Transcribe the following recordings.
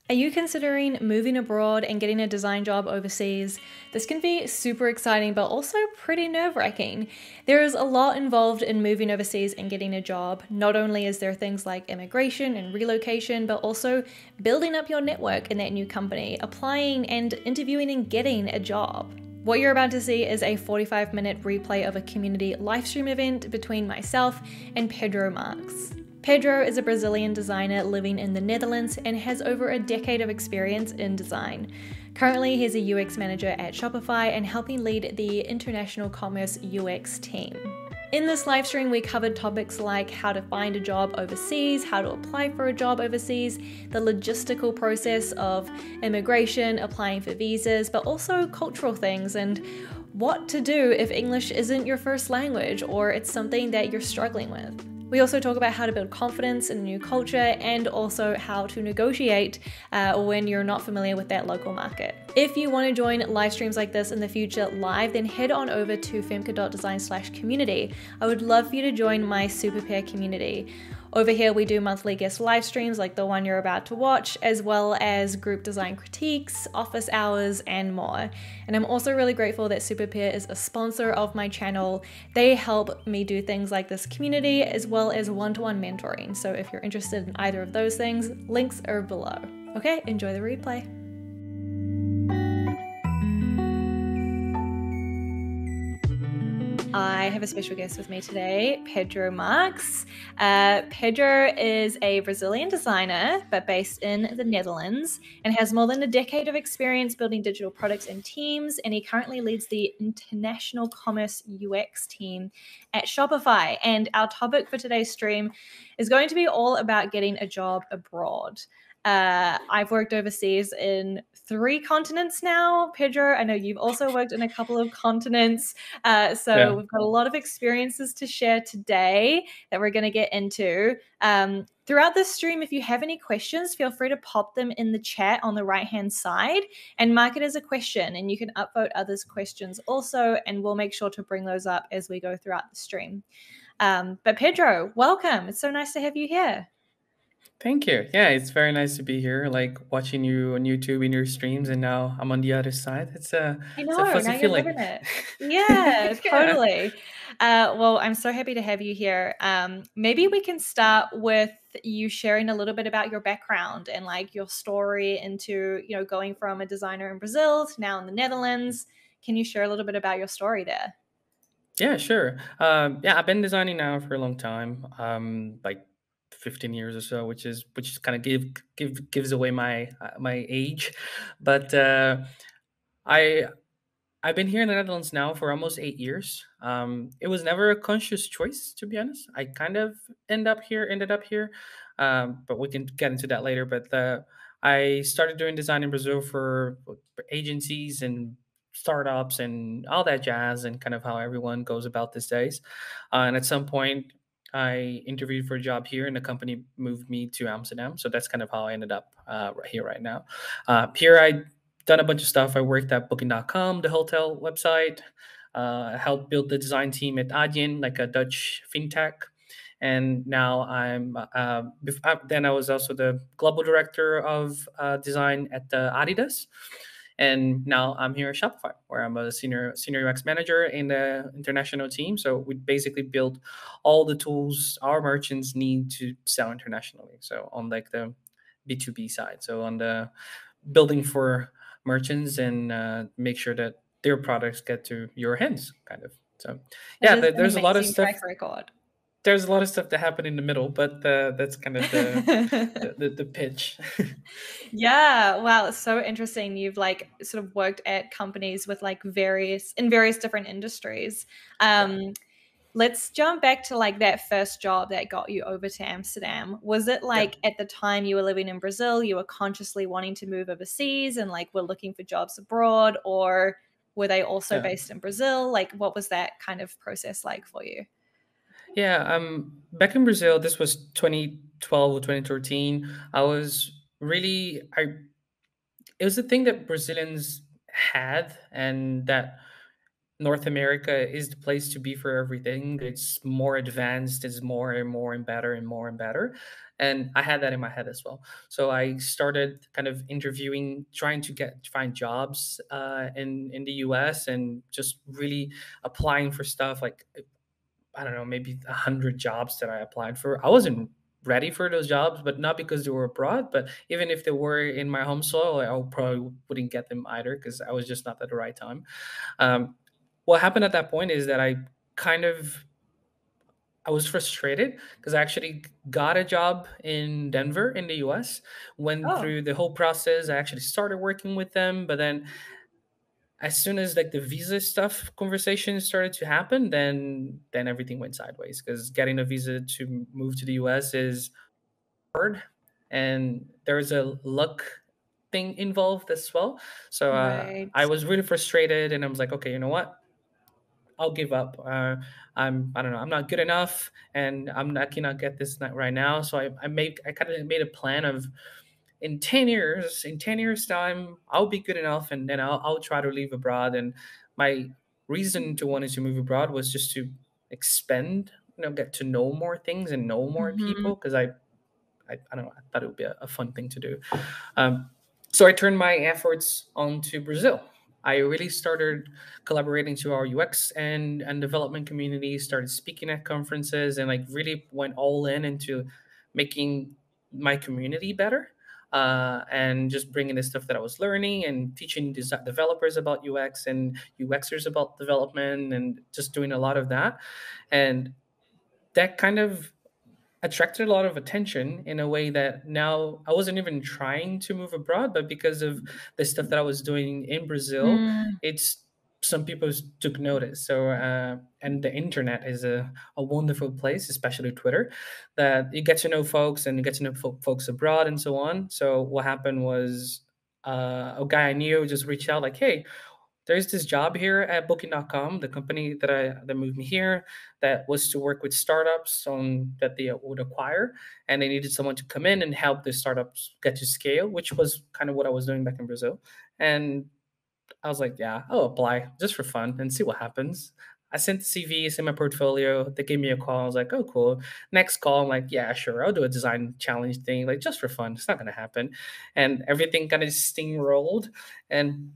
Are you considering moving abroad and getting a design job overseas? This can be super exciting, but also pretty nerve-wracking. There is a lot involved in moving overseas and getting a job. Not only is there things like immigration and relocation, but also building up your network in that new company, applying and interviewing and getting a job. What you're about to see is a 45-minute replay of a community livestream event between myself and Pedro Marques. Pedro is a Brazilian designer living in the Netherlands and has over a decade of experience in design. Currently, he's a UX manager at Shopify and helping lead the international commerce UX team. In this live stream, we covered topics like how to find a job overseas, how to apply for a job overseas, the logistical process of immigration, applying for visas, but also cultural things and what to do if English isn't your first language or it's something that you're struggling with. We also talk about how to build confidence in a new culture and also how to negotiate when you're not familiar with that local market. If you want to join live streams like this in the future live, then head on over to femke.design/community. I would love for you to join my Super Pair community. Over here, we do monthly guest live streams like the one you're about to watch, as well as group design critiques, office hours, and more. And I'm also really grateful that Superpair is a sponsor of my channel. They help me do things like this community, as well as one-to-one mentoring. So if you're interested in either of those things, links are below. Okay, enjoy the replay. I have a special guest with me today, Pedro Marques. Pedro is a Brazilian designer, but based in the Netherlands, and has more than a decade of experience building digital products and teams, and he currently leads the international commerce UX team at Shopify. And our topic for today's stream is going to be all about getting a job abroad. I've worked overseas in 3 continents now. Pedro, I know you've also worked in a couple of continents. So we've got a lot of experiences to share today that we're going to get into. Throughout this stream, if you have any questions, feel free to pop them in the chat on the right-hand side and mark it as a question. And you can upvote others' questions also, and we'll make sure to bring those up as we go throughout the stream. But Pedro, welcome. It's so nice to have you here. Thank you. Yeah, it's very nice to be here, like watching you on YouTube in your streams, and now I'm on the other side. It's a fuzzy Now you're feeling. living it. Yeah, Yeah. totally. Well, I'm so happy to have you here. Maybe we can start with you sharing a little bit about your background and like your story into, going from a designer in Brazil to now in the Netherlands. Can you share a little bit about your story there? Yeah, sure. Yeah, I've been designing now for a long time, like 15 years or so, which kind of gives away my age, but I I've been here in the Netherlands now for almost 8 years. It was never a conscious choice, to be honest. I kind of ended up here, but we can get into that later. But I started doing design in Brazil for agencies and startups and all that jazz, and kind of how everyone goes about these days. And at some point, I interviewed for a job here, and the company moved me to Amsterdam. So that's kind of how I ended up right here right now. Here, I done a bunch of stuff. I worked at Booking.com, the hotel website. I helped build the design team at Adyen, like a Dutch fintech. And now then I was also the global director of design at the Adidas. And now I'm here at Shopify, where I'm a senior UX manager in the international team. So we basically build all the tools our merchants need to sell internationally. So on like the B2B side. So on the building for merchants and make sure that their products get to your hands, kind of. So That yeah, is an there's a lot of amazing stuff. track record. There's a lot of stuff that happened in the middle, but that's kind of the pitch. Yeah, wow, it's so interesting. You've like sort of worked at companies with like various different industries. Yeah, Let's jump back to like that first job that got you over to Amsterdam. Was it yeah. like at the time you were living in Brazil, you were consciously wanting to move overseas and like were looking for jobs abroad, or were they also Yeah. based in Brazil? Like what was that kind of process like for you? Yeah, back in Brazil, this was 2012 or 2013. I was really I it was a thing that Brazilians had, and that North America is the place to be for everything. It's more advanced, it's more and more and better and more and better. And I had that in my head as well. So I started kind of interviewing, trying to find jobs in the US, and just really applying for stuff like, I don't know, maybe 100 jobs that I applied for. I wasn't ready for those jobs, but not because they were abroad, but even if they were in my home soil, I probably wouldn't get them either because I was just not at the right time. Um, what happened at that point is that kind of I was frustrated because I actually got a job in Denver in the US, went Oh, through the whole process. I actually started working with them, but then as soon as like the visa stuff conversation started to happen, then everything went sideways because getting a visa to move to the US is hard, and there's a luck thing involved as well. So right. I was really frustrated, and I was like, okay, you know what? I'll give up. I don't know. I'm not good enough, and I cannot get this right now. So I kind of made a plan of in 10 years time, I'll be good enough, and then I'll try to leave abroad. And my reason to wanting to move abroad was just to expand, get to know more things and know more Hmm. people because I don't know. I thought it would be a fun thing to do. Um, so I turned my efforts onto Brazil. I really started collaborating to our UX and development community, started speaking at conferences, and like really went all in into making my community better. And just bringing the stuff that I was learning and teaching developers about UX and UXers about development, and just doing a lot of that. And that kind of attracted a lot of attention in a way that now I wasn't even trying to move abroad, but because of the stuff that I was doing in Brazil, Mm. it's some people took notice. So, and the internet is a wonderful place, especially Twitter, that you get to know folks and you get to know folks abroad and so on. So, what happened was a guy I knew just reached out, like, hey, there's this job here at Booking.com, the company that moved me here, that was to work with startups on that they would acquire, and they needed someone to come in and help the startups get to scale, which was kind of what I was doing back in Brazil. And I was like, yeah, I'll apply just for fun and see what happens. I sent the CV, sent my portfolio. They gave me a call. I was like, oh, cool. Next call, I'm like, yeah, sure. I'll do a design challenge thing, like just for fun. It's not going to happen. And everything kind of steamrolled. And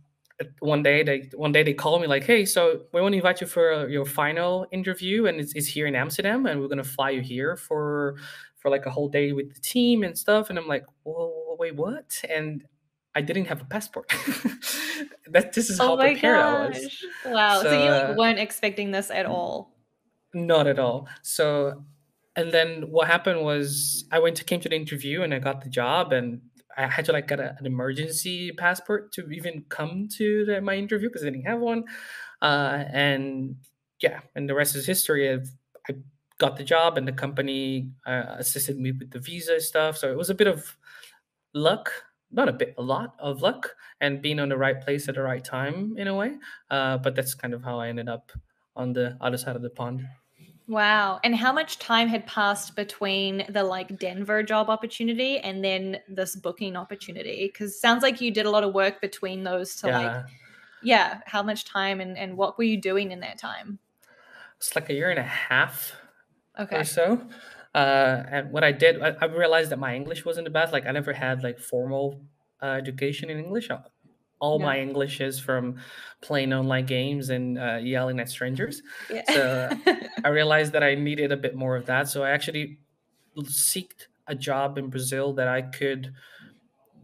one day they called me like, hey, so we want to invite you for your final interview, and it's here in Amsterdam, and we're going to fly you here for like a whole day with the team and stuff. And I'm like, whoa, wait, what? And I didn't have a passport. That This is Oh how my prepared I was. gosh. Wow. So So you like weren't expecting this at all. not at all. So, and then what happened was came to the interview and I got the job, and I had to like get an emergency passport to even come to my interview because I didn't have one. And yeah, and the rest is history. I got the job, and the company assisted me with the visa stuff. So it was a bit of luck, not a bit, a lot of luck, and being on the right place at the right time in a way. But that's kind of how I ended up on the other side of the pond. Wow. And how much time had passed between the like Denver job opportunity and then this booking opportunity? Because sounds like you did a lot of work between those to like, Yeah, yeah, how much time and what were you doing in that time? it's like a year and a half or Okay. so. And what I did, I realized that my English wasn't the best. Like I never had like formal education in English. All Yeah. my English is from playing online games and yelling at strangers. Yeah. So I realized that I needed a bit more of that. So I actually seeked a job in Brazil that I could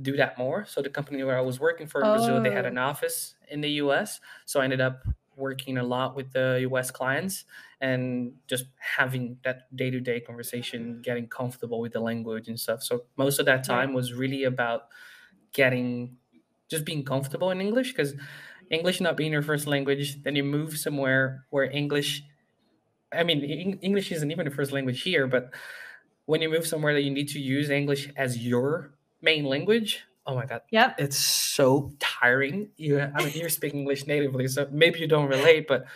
do that more. So the company where I was working for in Brazil, they had Oh, an office in the US. So I ended up working a lot with the US clients and just having that day-to-day conversation, getting comfortable with the language and stuff. So most of that right. time was really about getting just being comfortable in English, because English not being your first language, then you move somewhere where English, I mean, English isn't even the first language here, but when you move somewhere that you need to use English as your main language, oh my god, Yep. it's so tiring. I mean, you're speaking English natively, so maybe you don't relate, but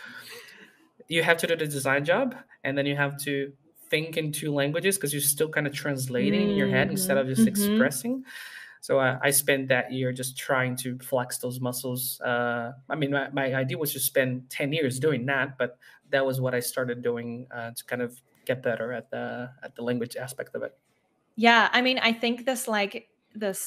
you have to do the design job, and then you have to think in two languages because you're still kind of translating in your head instead Mm-hmm. of just Mm-hmm. expressing. So I spent that year just trying to flex those muscles. I mean, my idea was to spend 10 years doing that, but that was what I started doing to kind of get better at the language aspect of it. Yeah, I mean, I think this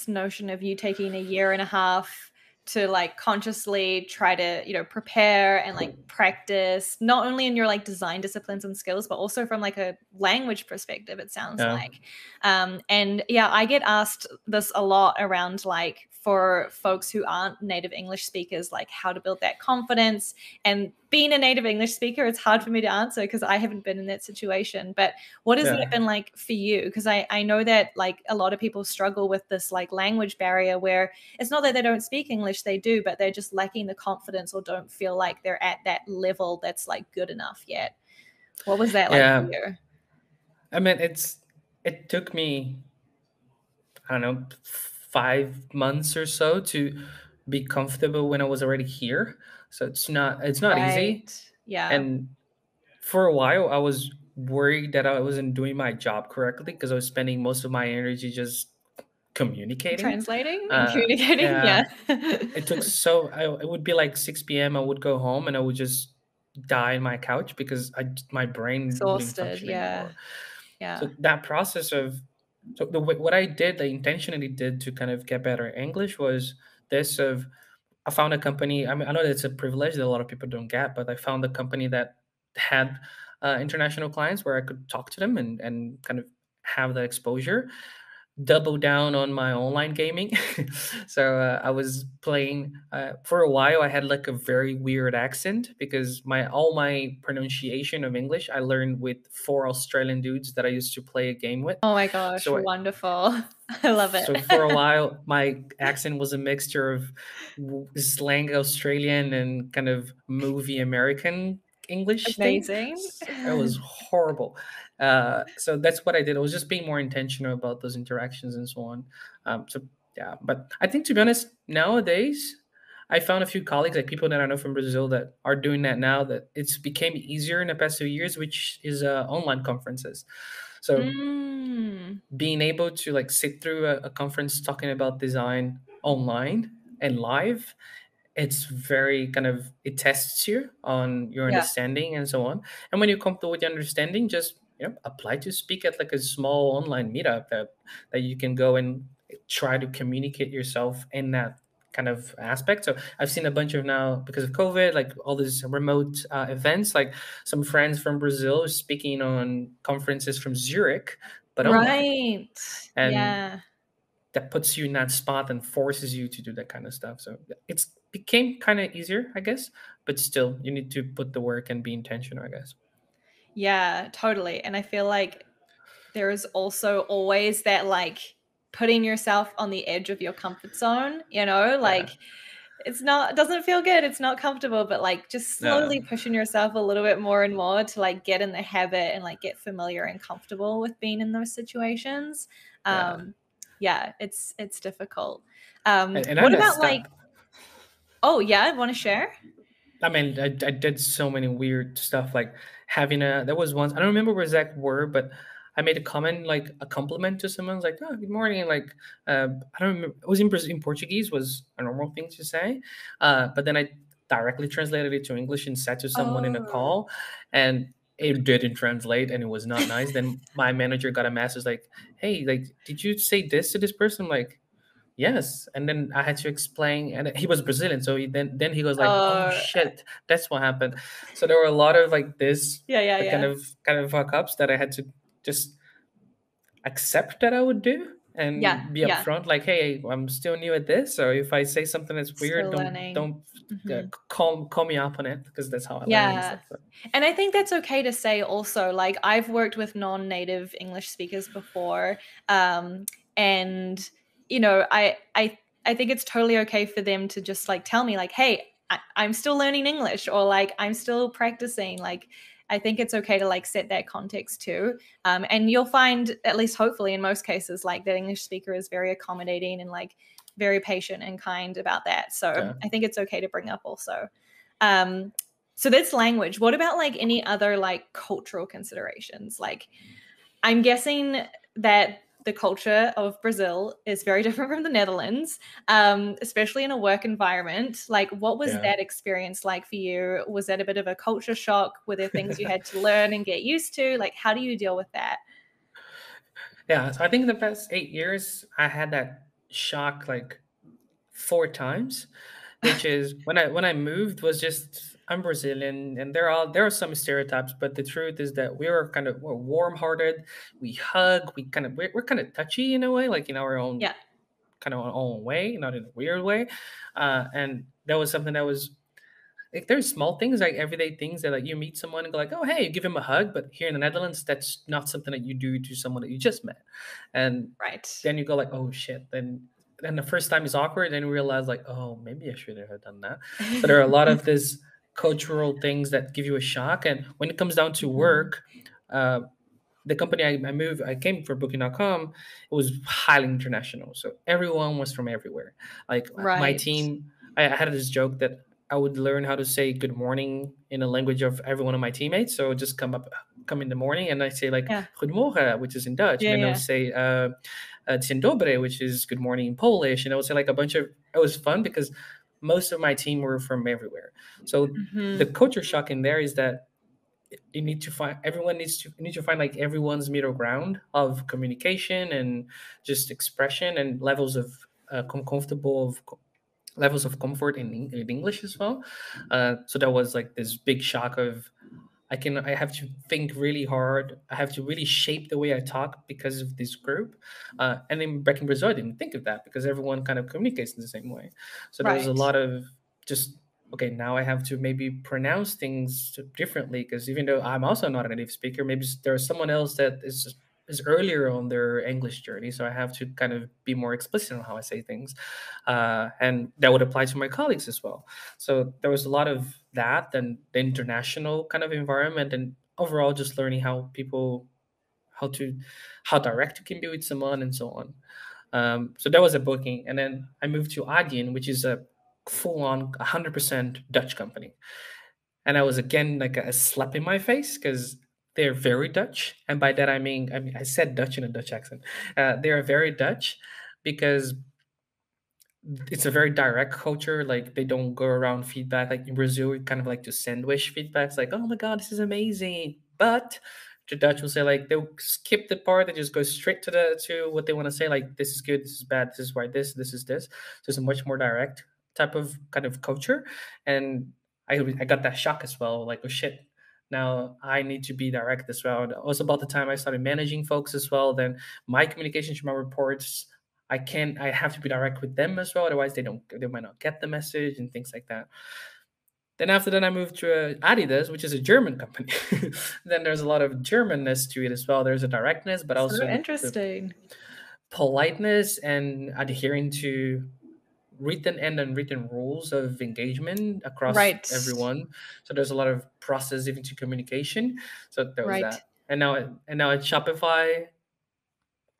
notion of you taking a year and a half to like consciously try to, prepare and like practice not only in your like design disciplines and skills, but also from like a language perspective, it sounds Yeah, like. And yeah, I get asked this a lot around like for folks who aren't native English speakers, like how to build that confidence. And being a native English speaker, it's hard for me to answer because I haven't been in that situation. But what has that yeah. been like for you? Because I know that like a lot of people struggle with this like language barrier where it's not that they don't speak English, they do, but they're just lacking the confidence or don't feel like they're at that level that's like good enough yet. What was that like for Yeah, you? I mean, it took me, I don't know, 5 months or so to be comfortable when I was already here. So it's not easy. Right. Yeah. And for a while, I was worried that I wasn't doing my job correctly because I was spending most of my energy just communicating. Translating and communicating. Yeah. Yeah, it would be like 6 p.m. I would go home and I would just die in my couch because my brain wouldn't Exhausted. function Yeah. anymore. Yeah. So that process of so what I did, I intentionally did to kind of get better at English was this of I found a company. I mean, I know that it's a privilege that a lot of people don't get, but I found a company that had international clients where I could talk to them and kind of have that exposure, double down on my online gaming. So I was playing for a while. I had like a very weird accent because my all my pronunciation of English I learned with four Australian dudes that I used to play a game with. Oh my gosh, So wonderful. I love it. so for a while, my accent was a mixture of slang Australian and kind of movie American English thing. Amazing. It was horrible. So that's what I did. I was just being more intentional about those interactions and so on. So yeah, but I think to be honest, nowadays I found a few colleagues, like people that I know from Brazil, that are doing that now. That it's became easier in the past 2 years, which is online conferences. So Mm. being able to like sit through a conference talking about design online and live, it's very kind of it tests you on your Yeah. understanding and so on. And when you're comfortable with your understanding, just apply to speak at like a small online meetup that you can go and try to communicate yourself in that kind of aspect. So I've seen a bunch of now because of COVID, like all these remote events, like some friends from Brazil speaking on conferences from Zurich, but online. Right. And Yeah. that puts you in that spot and forces you to do that kind of stuff. So it's became kind of easier, I guess, but still you need to put the work and be intentional, I guess. Yeah, totally. And I feel like there is also always that like putting yourself on the edge of your comfort zone, Yeah. like it doesn't feel good, it's not comfortable, but like just No. slowly pushing yourself a little bit more and more to like get in the habit and like get familiar and comfortable with being in those situations. Yeah. Yeah, it's difficult. And I What messed about like, up. oh yeah, want to share? I mean, I did so many weird stuff, like having there was once, I don't remember what exact word, but I made a comment, like a compliment to someone's like, oh, good morning. Like, I don't remember, it was in Portuguese, was a normal thing to say. But then I directly translated it to English and said to someone in a Oh. call, and it didn't translate and it was not nice. Then my manager got a message like, hey, like, did you say this to this person? I'm like, yes, and then I had to explain, and he was Brazilian, so then he was like, "Oh Oh, shit, that's what happened." So there were a lot of like this yeah, yeah, kind yeah. of kind of fuck ups that I had to just accept that I would do Yeah, and be yeah. upfront, like, "Hey, I'm still new at this, so if I say something that's weird, Still don't learning. don't Mhm. call me up on it because that's how I learn and Yeah. stuff." So, And I think that's okay to say also. Like I've worked with non-native English speakers before. And I think it's totally okay for them to just like tell me like, hey, I'm still learning English, or like I'm still practicing. Like I think it's okay to like set that context too. And you'll find, at least hopefully in most cases, like that English speaker is very accommodating and like very patient and kind about that. So yeah. I think it's okay to bring up also. Um, so that's language. What about like any other like cultural considerations? Like I'm guessing that the culture of Brazil is very different from the Netherlands, especially in a work environment. Like, what was Yeah. that experience like for you? Was that a bit of a culture shock? Were there things you had to learn and get used to? Like, how do you deal with that? Yeah, so I think in the past 8 years, I had that shock like 4 times, which is when I moved was just I'm Brazilian and there are some stereotypes, but the truth is that we're warm hearted, we hug, we're kind of touchy in a way, like in our own Yeah, kind of our own way, not in a weird way, and that was something that was like there's small things like everyday things that like you meet someone and go like, oh hey, you give him a hug, but here in the Netherlands, that's not something that you do to someone that you just met, and right. then you go like, oh shit, then the first time is awkward, then you realize like, oh maybe I should have done that. So there are a lot of this cultural things that give you a shock, and when it comes down to Mhm. work, uh, the company I came for Booking.com, it was highly international. So everyone was from everywhere. Like my Right. team, I had this joke that I would learn how to say good morning in a language of every one of my teammates. So just come in the morning and I say like Yeah. goedemorgen, which is in Dutch. And Yeah, then I would yeah. say dzień dobry, which is good morning in Polish. And I would say like a bunch of, it was fun because most of my team were from everywhere. So the Mhm. culture shock in there is that you need to find everyone needs to you need to find like everyone's middle ground of communication and just expression and levels of comfortable of levels of comfort in English as well. So that was like this big shock of I have to think really hard. I have to really shape the way I talk because of this group. And then back in Brazil, I didn't think of that because everyone kind of communicates in the same way. So there was a Right. lot of just okay. Now I have to maybe pronounce things differently because even though I'm also not a native speaker, maybe there's someone else that is earlier on their English journey. So I have to kind of be more explicit on how I say things, and that would apply to my colleagues as well. So there was a lot of that and the international kind of environment and overall just learning how people how to how direct you can be with someone and so on. So that was a booking. And then I moved to Adyen, which is a full-on 100% Dutch company. And I was again like a slap in my face because they're very Dutch. And by that I mean I said Dutch in a Dutch accent. They are very Dutch because it's a very direct culture. Like they don't go around feedback. Like in Brazil, we kind of like to sandwich feedback. It's like, oh my god, this is amazing. But the Dutch will say like they'll skip the part and just go straight to what they want to say. Like this is good, this is bad, this is why this is this. So it's a much more direct type of kind of culture. And I got that shock as well. Like oh shit. Now I need to be direct as well. And it was about the time I started managing folks as well. Then my communications from my reports I have to be direct with them as well. Otherwise, they might not get the message and things like that. Then after that, I moved to Adidas, which is a German company. Then there's a lot of Germanness to it as well. There's a directness, but So also the interesting. politeness and adhering to written and unwritten rules of engagement across Right. everyone. So there's a lot of process even to communication. So there was Right. that. And now at Shopify,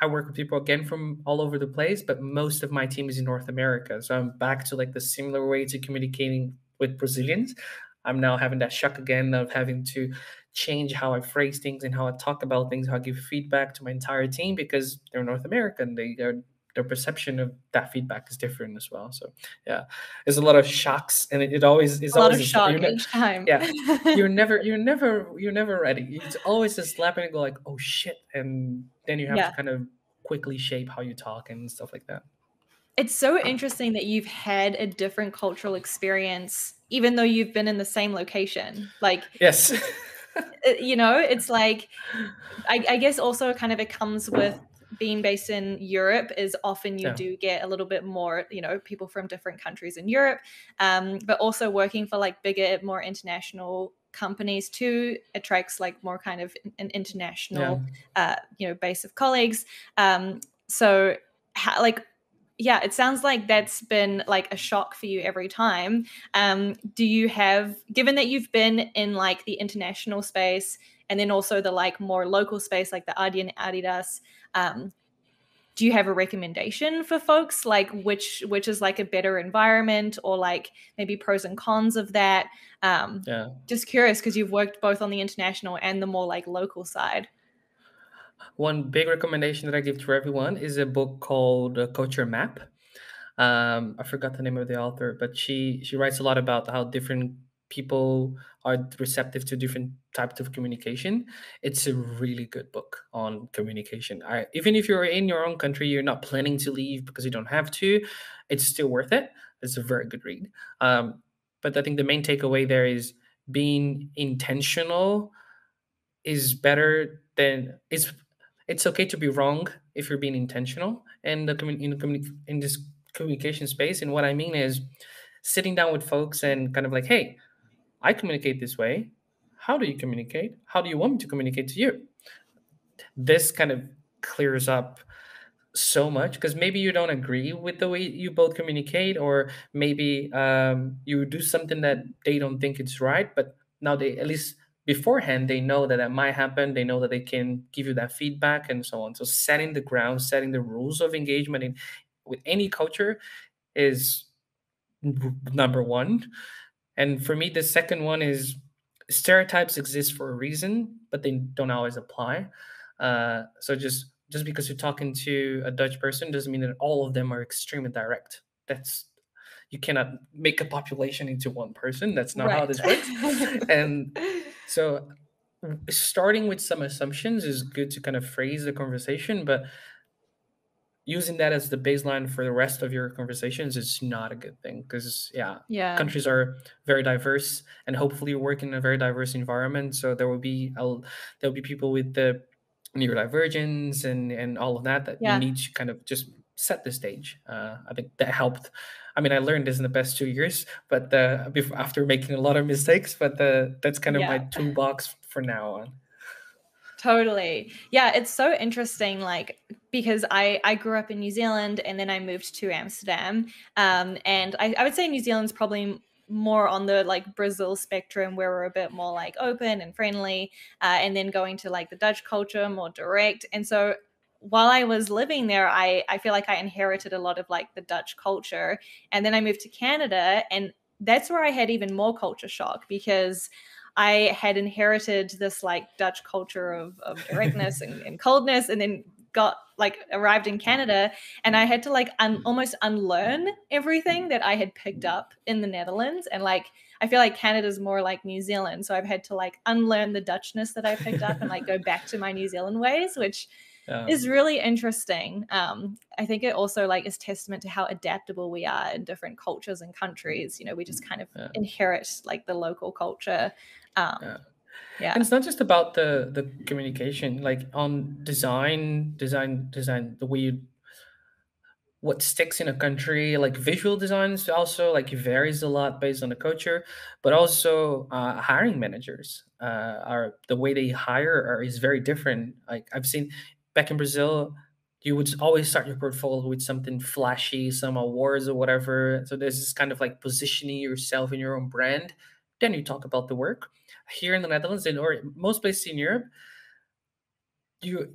I work with people again from all over the place, but most of my team is in North America. So I'm back to like the similar way to communicating with Brazilians. I'm now having that shock again of having to change how I phrase things and how I talk about things, how I give feedback to my entire team because they're North American. Their perception of that feedback is different as well. So yeah, there's a lot of shocks, and it always is A lot always of a shock each time. yeah, you're never ready. It's always just slapping and go like, oh shit, and then you have to Yeah. kind of quickly shape how you talk and stuff like that. It's so interesting that you've had a different cultural experience even though you've been in the same location. Like, Yes. it's like I guess also kind of it comes with being based in Europe is often you Yeah. do get a little bit more, people from different countries in Europe, but also working for like bigger, more international companies too attracts like more kind of an Yeah. international, base of colleagues. So, like, yeah, it sounds like that's been like a shock for you every time. Do you have, given that you've been in like the international space and then also the like more local space like the Adi and Adidas, um, do you have a recommendation for folks like which is like a better environment or like maybe pros and cons of that? Yeah. Just curious because you've worked both on the international and the more like local side. One big recommendation that I give to everyone is a book called Culture Map. I forgot the name of the author, but she writes a lot about how different people are receptive to different types of communication, it's a really good book on communication. Even if you're in your own country, you're not planning to leave because you don't have to, it's still worth it. It's a very good read. But I think the main takeaway there is being intentional is better than it's okay to be wrong if you're being intentional in in this communication space. And what I mean is sitting down with folks and kind of like, hey, I communicate this way. How do you communicate? How do you want me to communicate to you? This kind of clears up so much because maybe you don't agree with the way you both communicate, or maybe you do something that they don't think it's right, but now they, at least beforehand, they know that that might happen, they know that they can give you that feedback and so on. So setting the ground, setting the rules of engagement in with any culture is number one. And for me, the second one is stereotypes exist for a reason, but they don't always apply. So just because you're talking to a Dutch person doesn't mean that all of them are extremely direct. That's You cannot make a population into one person. That's not how Right. this works. And so starting with some assumptions is good to kind of phrase the conversation, but using that as the baseline for the rest of your conversations is not a good thing because yeah, Yeah. countries are very diverse, and hopefully you work in a very diverse environment, so there'll be people with the neurodivergence and all of that you Yeah. need to kind of just set the stage. I think that helped. I mean, I learned this in the past 2 years, but after making a lot of mistakes, but that's kind of my Yeah. toolbox for now on. Totally. Yeah, it's so interesting, like, because I grew up in New Zealand and then I moved to Amsterdam. And I would say New Zealand's probably more on the like Brazil spectrum where we're a bit more like open and friendly. And then going to like the Dutch culture, more direct. And so while I was living there, I feel like I inherited a lot of like the Dutch culture. And then I moved to Canada, and that's where I had even more culture shock because I had inherited this like Dutch culture of directness and coldness, and then got like arrived in Canada, and I had to like almost unlearn everything that I had picked up in the Netherlands. And like I feel like Canada's more like New Zealand, so I've had to like unlearn the Dutchness that I picked up and like go back to my New Zealand ways, which Yeah, is really interesting. I think it also like is testament to how adaptable we are in different cultures and countries. You know, we just kind of yeah, inherit like the local culture. Um, yeah. And yeah. it's not just about the communication, like on design, the way you what sticks in a country, like visual designs also like it varies a lot based on the culture, but also hiring managers are the way they hire is very different. Like I've seen back in Brazil, you would always start your portfolio with something flashy, some awards or whatever. So there's this kind of like positioning yourself in your own brand. Then you talk about the work. Here in the Netherlands, or most places in Europe, you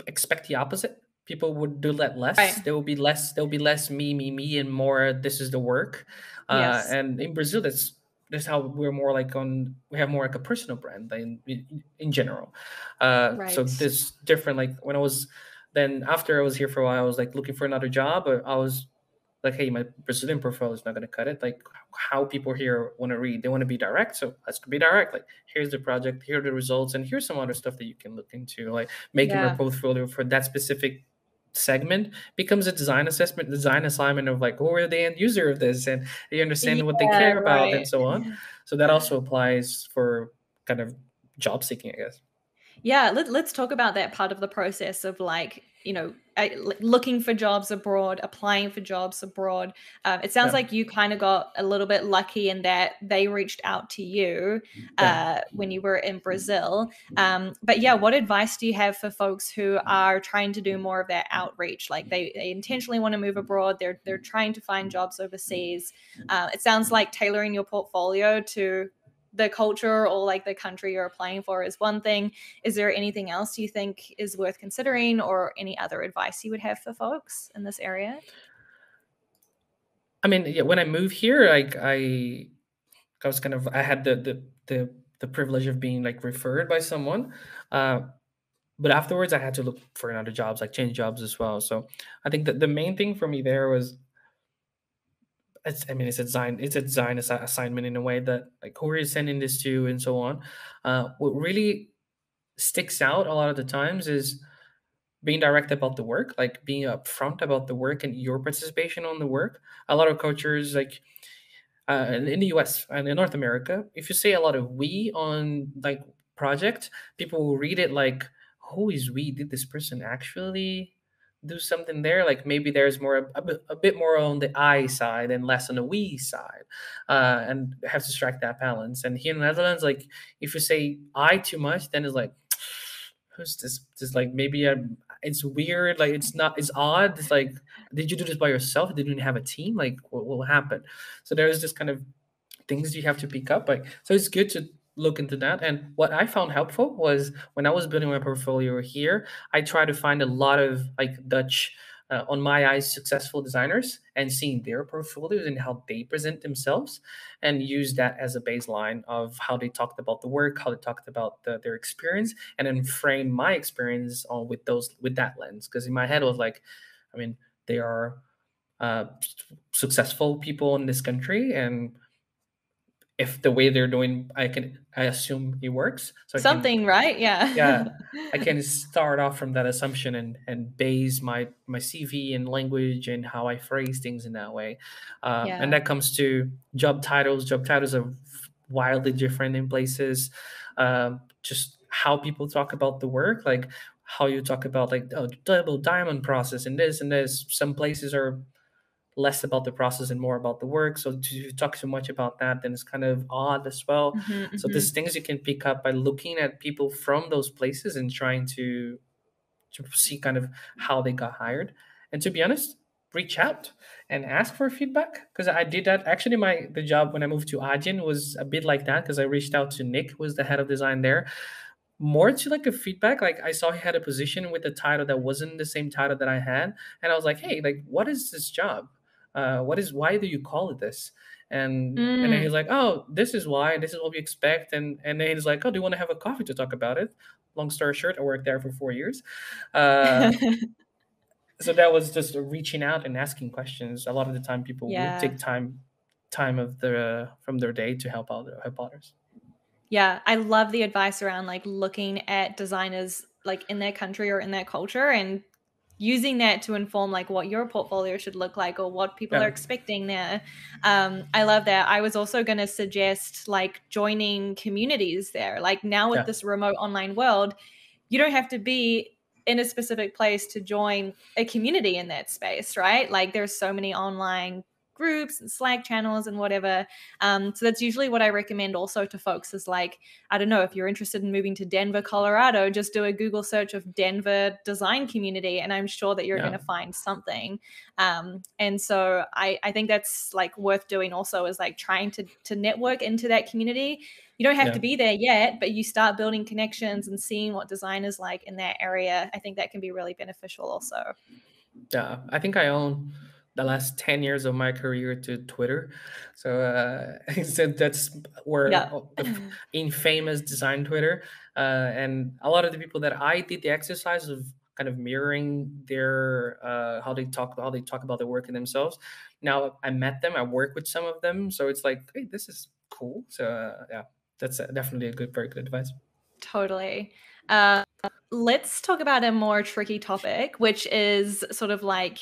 expect the opposite. People would do that less. Right. There will be less me, and more this is the work. Yes. And in Brazil, that's how we're more like we have more like a personal brand in general. So Right. this different. Like when I was then after I was here for a while, I was like looking for another job. I was like, hey, my Brazilian profile is not going to cut it. Like how people here want to read, they want to be direct. So let's be direct. Like here's the project, here are the results, and here's some other stuff that you can look into. Like making my Yeah. portfolio for that specific segment becomes a design assignment of like, who are the end user of this, and they understand what they Yeah. care about, and Right. so on. So that also applies for kind of job seeking, I guess. Yeah, let's talk about that part of the process of like, you know, looking for jobs abroad, applying for jobs abroad. It sounds Yeah, like you kind of got a little bit lucky in that they reached out to you yeah. when you were in Brazil. But yeah, what advice do you have for folks who are trying to do more of that outreach? Like they intentionally want to move abroad, they're trying to find jobs overseas. It sounds like tailoring your portfolio to the culture or like the country you're applying for is one thing. Is there anything else you think is worth considering, or any other advice you would have for folks in this area? I mean, yeah, when I moved here, like I was kind of I had the privilege of being like referred by someone, uh, but afterwards I had to look for another jobs, like change jobs as well. So I think that the main thing for me there was I mean, it's a design assignment in a way that like who are you sending this to and so on. What really sticks out a lot of the times is being direct about the work, like being upfront about the work and your participation on the work. A lot of cultures, like in the US and in North America, if you say a lot of "we" on like project, people will read it like, "Who is we? Did this person actually do something there?" Like maybe there's more a bit more on the "I" side and less on the "we" side, and have to strike that balance. And here in the Netherlands, like if you say "I" too much, then it's like, who's this? Just like maybe it's weird. Like it's not. It's odd. It's like, did you do this by yourself? Did you have a team? Like what happened? So there's this kind of things you have to pick up. Like so, it's good to look into that. And what I found helpful was when I was building my portfolio here, I tried to find a lot of like Dutch. On my eyes, successful designers and seeing their portfolios and how they present themselves, and use that as a baseline of how they talked about the work, how they talked about their experience, and then frame my experience on with that lens. Because in my head, I was like, I mean, they are successful people in this country, and if the way they're doing, I assume it works. So I can Something, right? Yeah. yeah, I can start off from that assumption and base my CV and language and how I phrase things in that way. And Yeah. that comes to job titles. Job titles are wildly different in places. Just how people talk about the work, like how you talk about like oh, double diamond process and this and this. Some places are less about the process and more about the work. So to talk so much about that, then it's kind of odd as well. Hmm, So hmm. there's things you can pick up by looking at people from those places and trying to see kind of how they got hired. And to be honest, reach out and ask for feedback because I did that. Actually, my the job when I moved to Ajin was a bit like that because I reached out to Nick, who was the head of design there, more to like a feedback. Like I saw he had a position with a title that wasn't the same title that I had, and I was like, "Hey, like, what is this job? What is why do you call it this?" And then he's Mm. like, "Oh, this is why. This is what we expect." And then he's like, "Oh, do you want to have a coffee to talk about it?" Long story short, I worked there for 4 years. Uh, so that was just reaching out and asking questions. A lot of the time, people would Yeah. take time of the from their day to help others. Yeah, I love the advice around like looking at designers like in their country or in their culture and using that to inform like what your portfolio should look like or what people are Yeah, expecting there. I love that. I was also going to suggest like joining communities there. Like now with yeah, this remote online world, you don't have to be in a specific place to join a community in that space, right? Like there's so many online groups and Slack channels and whatever. So that's usually what I recommend also to folks is like, I don't know, if you're interested in moving to Denver, Colorado, just do a Google search of Denver design community, and I'm sure that you're going yeah, to find something. And so I think that's like worth doing also is like trying to network into that community. You don't have yeah. to be there yet, but you start building connections and seeing what designers like in that area. I think that can be really beneficial also. Yeah, I think I own the last 10 years of my career to Twitter. So, so that's where Yeah. the infamous design Twitter. And a lot of the people that I did the exercise of kind of mirroring their how they talk about their work and themselves. Now I met them, I work with some of them, so it's like, hey, this is cool. So yeah, that's definitely a good, very good advice. Totally. Let's talk about a more tricky topic, which is sort of like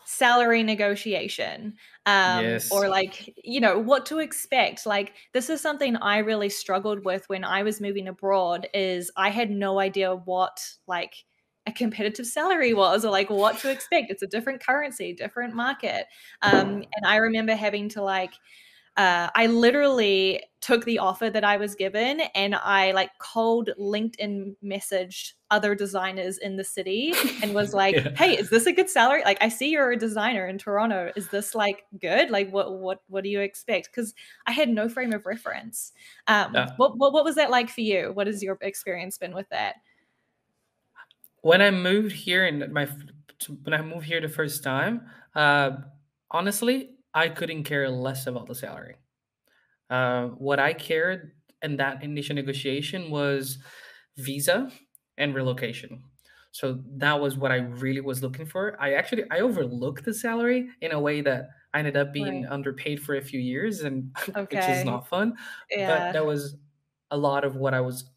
salary negotiation, Yes. or like, what to expect. Like, this is something I really struggled with when I was moving abroad, is I had no idea what like a competitive salary was or like what to expect. It's a different currency, different market. And I remember having to like I literally took the offer that I was given and I like cold LinkedIn messaged other designers in the city and was like, Yeah. "Hey, is this a good salary? Like, I see you're a designer in Toronto. Is this like good? Like, what do you expect?" Because I had no frame of reference. Yeah. What was that like for you? What has your experience been with that? When I moved here and when I moved here the first time, uh, honestly, I couldn't care less about the salary. What I cared in that initial negotiation was visa and relocation. So that was what I really was looking for. I overlooked the salary in a way that I ended up being Right. underpaid for a few years, and which is Okay. not fun. But Yeah. that was a lot of what I was.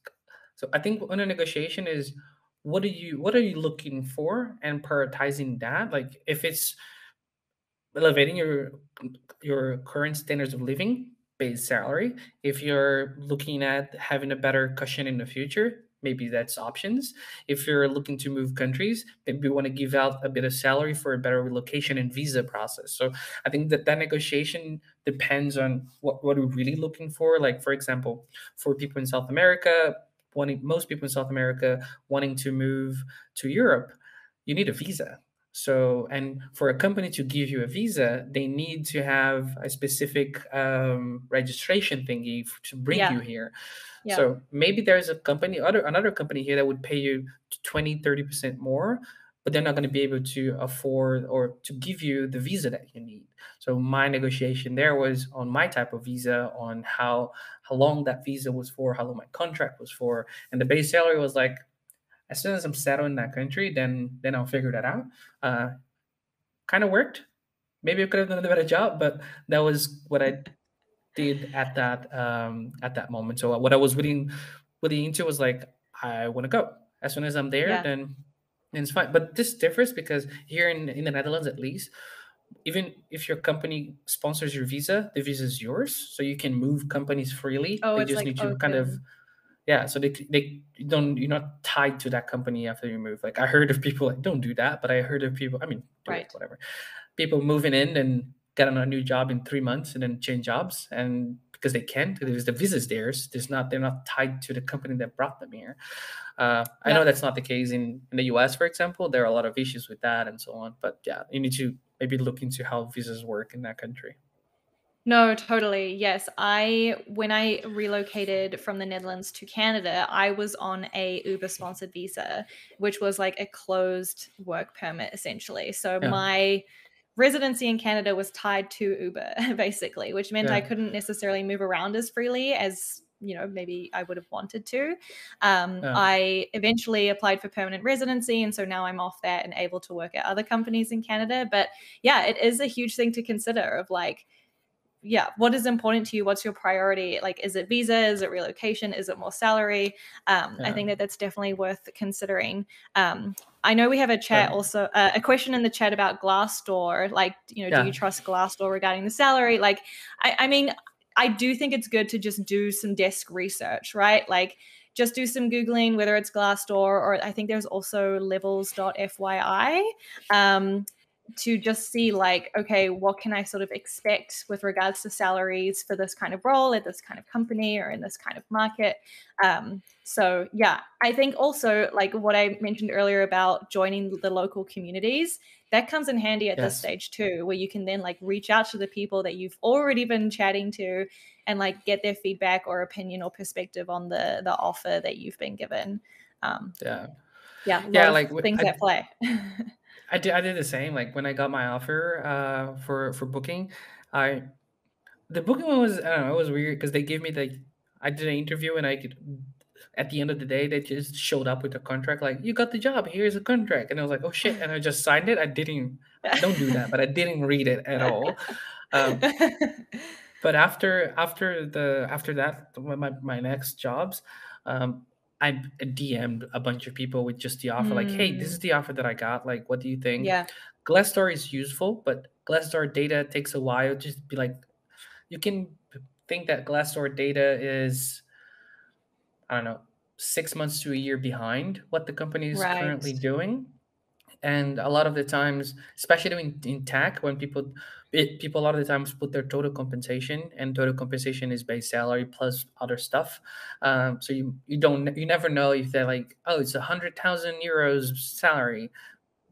So I think on a negotiation is what are you looking for and prioritizing that. Like if it's elevating your current standards of living, base salary. If you're looking at having a better cushion in the future, maybe that's options. If you're looking to move countries, maybe you want to give out a bit of salary for a better relocation and visa process. So I think that that negotiation depends on what we're really looking for. Like for example, for people in South America, wanting most people in South America wanting to move to Europe, you need a visa. So, and for a company to give you a visa, they need to have a specific registration thingy to bring Yeah. you here. Yeah. So maybe there's a company, another company here that would pay you 20, 30% more, but they're not going to be able to afford or to give you the visa that you need. So my negotiation there was on my type of visa, on how long that visa was for, how long my contract was for, and the base salary was like, as soon as I'm settled in that country, then I'll figure that out. Uh, Kind of worked. Maybe I could have done a better job, but that was what I did at that moment. So what I was really into was like I want to go. As soon as I'm there, Yeah. then it's fine. But this differs because here in the Netherlands, at least, even if your company sponsors your visa, the visa is yours, so you can move companies freely. Oh, They it's just like need to kind of open. yeah, so they don't you're not tied to that company after you move. Like I heard of people like don't do that, but I heard of people. I mean, do it, Right. whatever. People moving in and get on a new job in 3 months and then change jobs, and because they can, because the visa's theirs. There's not they're not tied to the company that brought them here. I Yeah. know that's not the case in the U.S., for example. There are a lot of issues with that and so on. But yeah, you need to maybe look into how visas work in that country. No, totally. Yes. When I relocated from the Netherlands to Canada, I was on a Uber sponsored visa, which was like a closed work permit essentially. So Yeah, my residency in Canada was tied to Uber basically, which meant I yeah, couldn't necessarily move around as freely as maybe I would have wanted to. yeah, I eventually applied for permanent residency, and so now I'm off that and able to work at other companies in Canada. But yeah, it is a huge thing to consider of like, yeah, what is important to you? What's your priority? Like, is it visa? Is it relocation? Is it more salary? I yeah. think that that's definitely worth considering. I know we have a chat Right. also, a question in the chat about Glassdoor. Like, do you Yeah. trust Glassdoor regarding the salary? Like, I mean, I do think it's good to just do some desk research, right? Like, just do some Googling, whether it's Glassdoor or I think there's also levels.fyi. To just see like, okay, what can I sort of expect with regards to salaries for this kind of role at this kind of company or in this kind of market. So yeah, I think also like what I mentioned earlier about joining the local communities, that comes in handy at this Yes. stage too, where you can then like reach out to the people that you've already been chatting to and like get their feedback or opinion or perspective on the offer that you've been given. Um, Yeah. yeah, a lot Yeah. of Like things at play. I did the same. Like when I got my offer for booking, I the booking one was I don't know, it was weird because they gave me the I did an interview and I could at the end of the day they just showed up with a contract like you got the job, here's a contract, and I was like, oh shit, and I just signed it. I don't do that, but I didn't read it at all. Um, but after that my next jobs, um, I DM'd a bunch of people with just the offer like, hey, this is Mm, the offer that I got. Like, what do you think? yeah. Glassdoor is useful, but Glassdoor data takes a while. Just be like, you can think that Glassdoor data is, I don't know, 6 months to a year behind what the company is Right. currently doing. And a lot of the times, especially in tech, when people a lot of the times put their total compensation, and total compensation is base salary plus other stuff. So you never know if they're like, oh, it's 100,000 euros salary.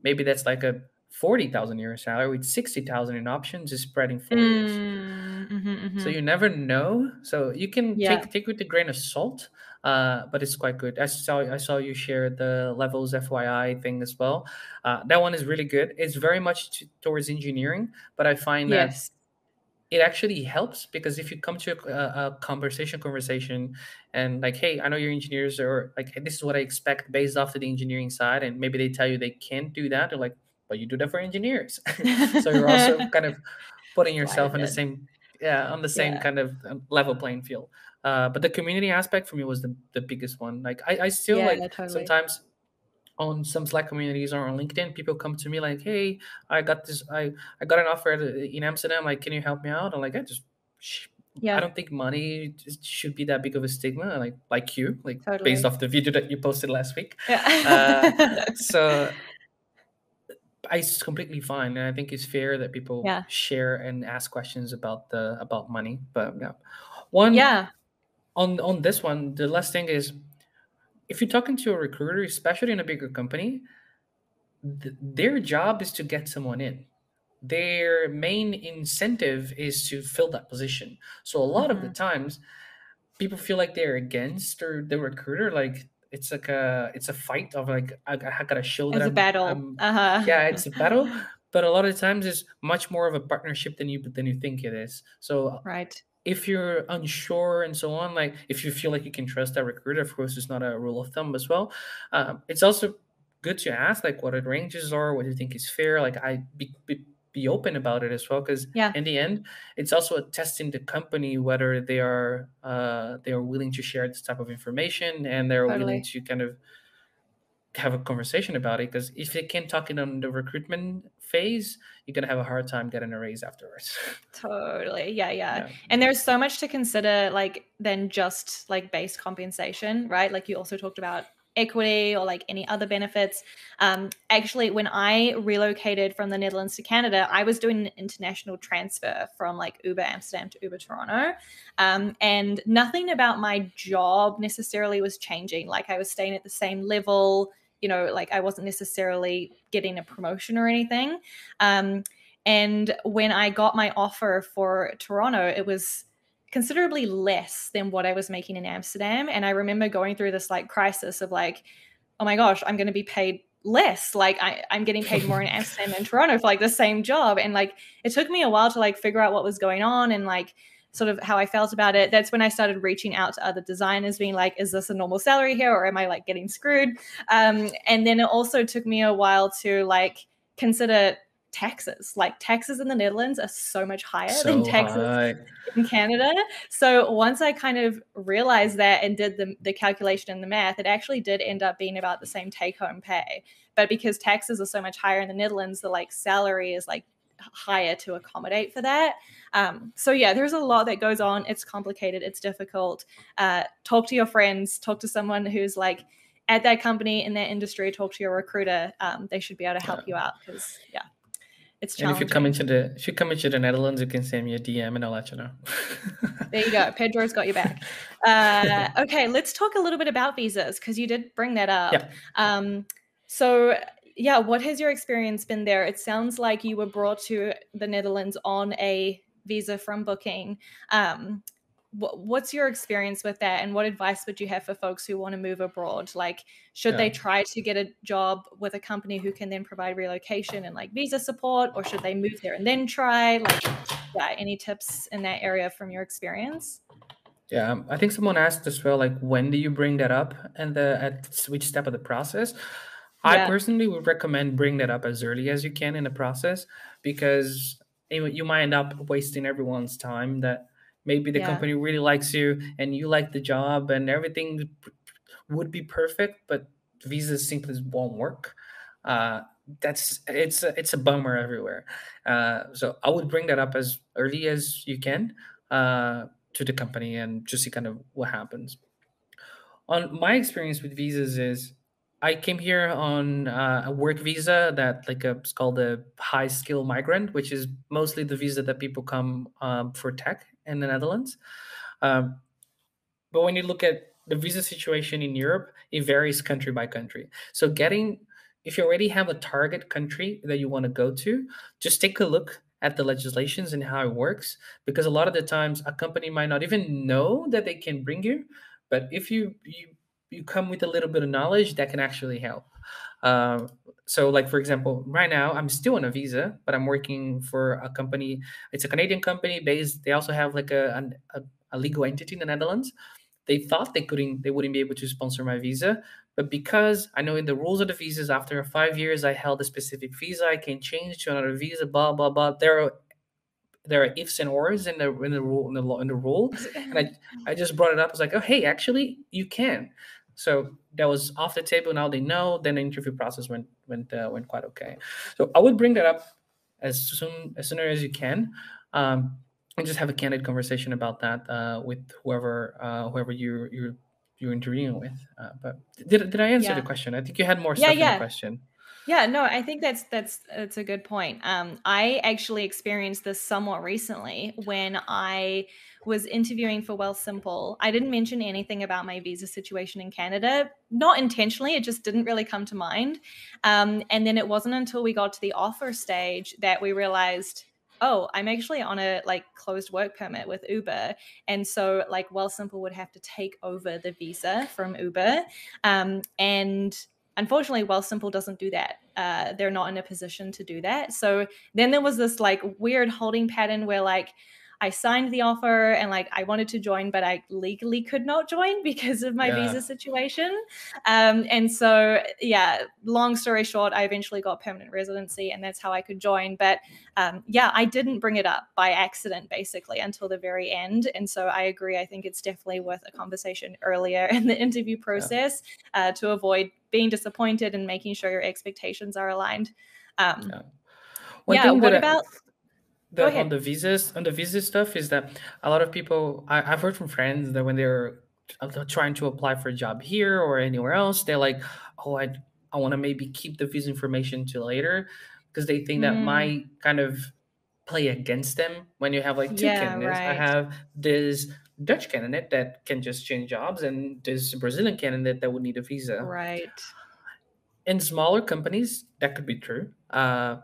Maybe that's like a 40,000 euro salary with 60,000 in options is spreading 4 years. Mm, mhm, So mhm. you never know. So you can Yeah. take with a grain of salt, but it's quite good. I saw you share the levels FYI thing as well. That one is really good. It's very much towards engineering, but I find that Yes. it actually helps, because if you come to a conversation and like, hey, I know you're engineers, or like, hey, this is what I expect based off of the engineering side, and maybe they tell you they can't do that, they're like, but you do that for engineers. So you're also kind of putting That's why I yourself in the did. same, yeah, on the same Yeah. kind of level playing field. But the community aspect for me was the biggest one. Like I still Yeah, like totally. sometimes on some Slack communities or on LinkedIn, people come to me like, "Hey, I got this. I got an offer in Amsterdam. Like, can you help me out?" I'm like, I Yeah, don't think money should be that big of a stigma. Like you, like based totally. off the video that you posted last week. Uh, Yeah. so completely fine, and I think it's fair that people Yeah. share and ask questions about money. But yeah, one Yeah. on this one, the last thing is, if you're talking to a recruiter, especially in a bigger company, their job is to get someone in. Their main incentive is to fill that position. So a lot of the Mhm. times, people feel like they're against or the recruiter. Like it's a fight of like, I gotta show that It's a battle. I'm yeah, Uh-huh. it's a battle. But a lot of times, it's much more of a partnership than you think it is. So Right. if you're unsure and so on, like if you feel like you can trust that recruiter, of course, it's not a rule of thumb as well. It's also good to ask like what the ranges are, what you think is fair. Like be open about it as well, because Yeah, in the end, it's also a test in the company whether they are willing to share this type of information, and they're willing totally. to kind of have a conversation about it. Because if they can't talk it on the recruitment phase, you're gonna have a hard time getting a raise afterwards. Totally. Yeah, yeah. Yeah. And there's so much to consider, like, than just like base compensation, right? Like, you also talked about equity or like any other benefits. Actually, when I relocated from the Netherlands to Canada, I was doing an international transfer from like Uber Amsterdam to Uber Toronto. And nothing about my job necessarily was changing. Like, I was staying at the same level, like I wasn't necessarily getting a promotion or anything. Um, and when I got my offer for Toronto, it was considerably less than what I was making in Amsterdam. And I remember going through this like crisis of like, oh my gosh, I'm going to be paid less. Like I'm getting paid more in Amsterdam than Toronto for like the same job. And like it took me a while to like figure out what was going on and like sort of how I felt about it. That's when I started reaching out to other designers, being like, is this a normal salary here or am I like getting screwed? And then it also took me a while to like consider taxes. Like taxes in the Netherlands are so much higher than So taxes high. in Canada. So once I kind of realized that and did the calculation and the math, it actually did end up being about the same take home pay. But because taxes are so much higher in the Netherlands, the like salary is like higher to accommodate for that. So yeah, there's a lot that goes on. It's complicated. It's difficult. Talk to your friends. Talk to someone who's like at that company in that industry. Talk to your recruiter. They should be able to help Yeah. you out because yeah, it's And challenging. if you come into the Netherlands, you can send me a DM and I'll let you know. There you go. Pedro's got your back. Okay, let's talk a little bit about visas because you did bring that up. Yeah. So, yeah, what has your experience been there? It sounds like you were brought to the Netherlands on a visa from Booking. Um, what's your experience with that, and what advice would you have for folks who want to move abroad? Like, should they Yeah. try to get a job with a company who can then provide relocation and like visa support, or should they move there and then try? Like, yeah, any tips in that area from your experience? Yeah. I think someone asked as well, like, when do you bring that up and at which step of the process? I Yeah, personally would recommend bring that up as early as you can in the process, because you might end up wasting everyone's time. That maybe the yeah, company really likes you and you like the job and everything would be perfect, but visas simply won't work. Uh, it's a bummer everywhere. So I would bring that up as early as you can to the company and just see kind of what happens. On my experience with visas is, I came here on a work visa that it's called a high skill migrant, which is mostly the visa that people come for tech in the Netherlands. Um, but when you look at the visa situation in Europe, it varies country by country. So if you already have a target country that you want to go to, just take a look at the legislations and how it works. Because a lot of the times, a company might not even know that they can bring you, but if you come with a little bit of knowledge, that can actually help. Uh, So, like for example, right now I'm still on a visa, but I'm working for a company. It's a Canadian company based. They also have like a legal entity in the Netherlands. They thought they wouldn't be able to sponsor my visa, but because I know in the rules of the visas, after 5 years I held a specific visa, I can change to another visa. Blah blah blah. There are ifs and ors in the rule in the law in the rule, and I just brought it up. I was like, oh hey, actually you can. So that was off the table. Now they know. Then the interview process went quite okay. So I would bring that up as soon as you can, and just have a candid conversation about that with whoever you're interviewing with. But did I answer the Yeah. question? I think you had more Yeah, stuff in the yeah. question. Yeah, no, I think that's a good point. I actually experienced this somewhat recently when I was interviewing for Wealthsimple. I didn't mention anything about my visa situation in Canada, not intentionally. It just didn't really come to mind. And then it wasn't until we got to the offer stage that we realized, oh, I'm actually on a like closed work permit with Uber, and so like Wealthsimple would have to take over the visa from Uber, and unfortunately, Wealthsimple doesn't do that. They're not in a position to do that. So then there was this like weird holding pattern where like I signed the offer and like I wanted to join, but I legally could not join because of my Yeah. visa situation. And so, yeah, long story short, I eventually got permanent residency and that's how I could join. But yeah, I didn't bring it up by accident basically until the very end. And so I agree. I think it's definitely worth a conversation earlier in the interview process to avoid being disappointed and making sure your expectations are aligned. Yeah. One Yeah. thing What about? Go on ahead. the visa stuff is that a lot of people I've heard from friends that when they're trying to apply for a job here or anywhere else, they're like, oh, I want to maybe keep the visa information till later because they think that Mm, might kind of play against them when you have like two yeah. candidates. I Right. have this Dutch candidate that can just change jobs and this Brazilian candidate that would need a visa. Right. In smaller companies that could be true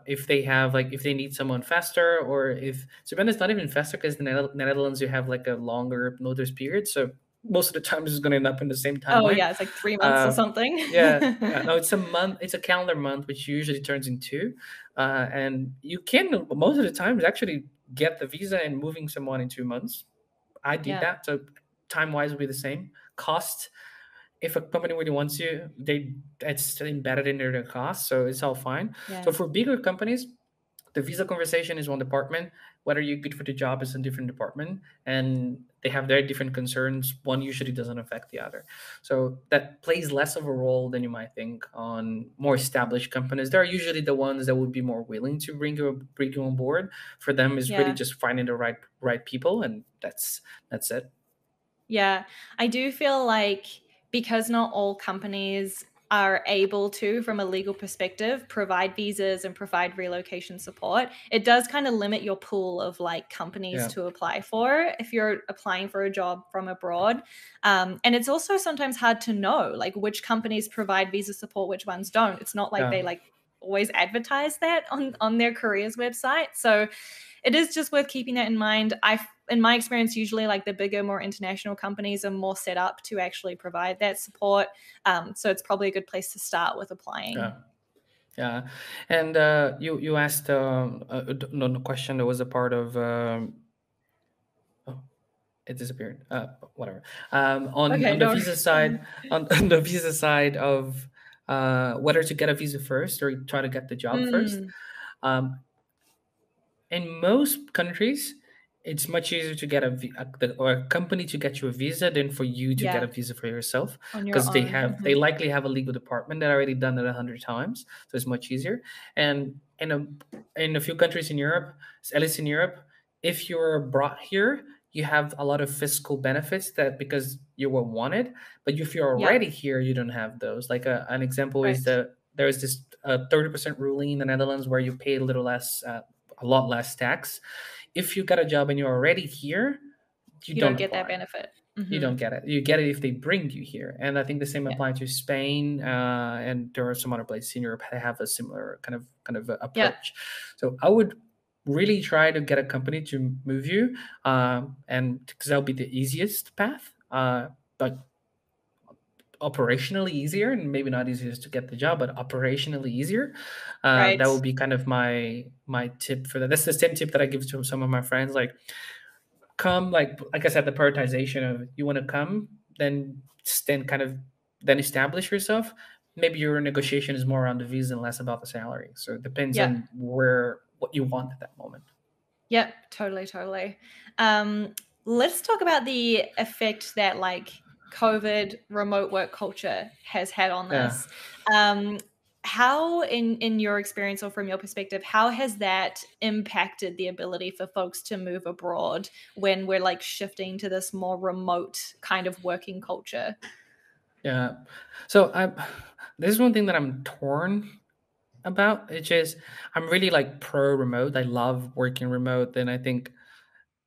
if they have like if they need someone faster or if so then it's not even faster because in the Netherlands you have like a longer notice period, so most of the time this is going to end up in the same Oh timeline. yeah. It's like 3 months or uh, something. yeah, no, it's a month, it's a calendar month which usually turns into and you can most of the time actually get the visa and moving someone in 2 months. I did Yeah. that, so time wise will be the same cost. If a company really wants you, it's embedded in their cost, so it's all fine. Yeah. So for bigger companies, the visa conversation is one department. Whether you're good for the job is a different department, and they have very different concerns. One usually doesn't affect the other, so that plays less of a role than you might think on more established companies. They're usually the ones that would be more willing to bring you on board. For them, is really Yeah. just finding the right people, and that's it. Yeah, I do feel like because not all companies are able to, from a legal perspective, provide visas and provide relocation support, it does kind of limit your pool of like companies Yeah, to apply for if you're applying for a job from abroad. And it's also sometimes hard to know like which companies provide visa support, which ones don't. It's not like yeah. they like always advertise that on their careers website. So it is just worth keeping that in mind. In my experience, usually like the bigger, more international companies are more set up to actually provide that support. So it's probably a good place to start with applying. Yeah. Yeah, and you asked no question that was a part of oh, it disappeared. Whatever. Okay, On the no visa worries. side, on the visa side of whether to get a visa first or try to get the job first. Mm, Um, in most countries, it's much easier to get or a company to get you a visa than for you to get a yeah, visa for yourself on your because own. they likely have a legal department that already done it 100 times, so it's much easier. And in a few countries in Europe, at least in Europe, if you're brought here, you have a lot of fiscal benefits that because you were wanted, but if you're Yeah, already here, you don't have those. Like an example is right. that there is this 30% ruling in the Netherlands where you pay a little less. A lot less tax. If you got a job and you're already here, you You don't don't get that apply. benefit. You Hmm. don't get it. You get it if they bring you here. And I think the same Yeah, applies to Spain, and there are some other places in Europe that have a similar kind of yeah, approach. So I would really try to get a company to move you, and because that'll be the easiest path. But operationally easier, and maybe not easiest to get the job, but operationally easier. Right. That would be kind of my tip for that. That's the same tip that I give to some of my friends. Like, come, like I said, the prioritization of you want to come, then kind of then establish yourself. Maybe your negotiation is more around the visa and less about the salary. So it depends Yeah. on where what you want at that moment. Yep, totally, totally. Um, let's talk about the effect that like COVID remote work culture has had on Yeah. this. Um, how, in your experience or from your perspective, how has that impacted the ability for folks to move abroad when we're like shifting to this more remote kind of working culture? Yeah. So I this is one thing that I'm torn about. It's just I'm really like pro remote. I love working remote, and I think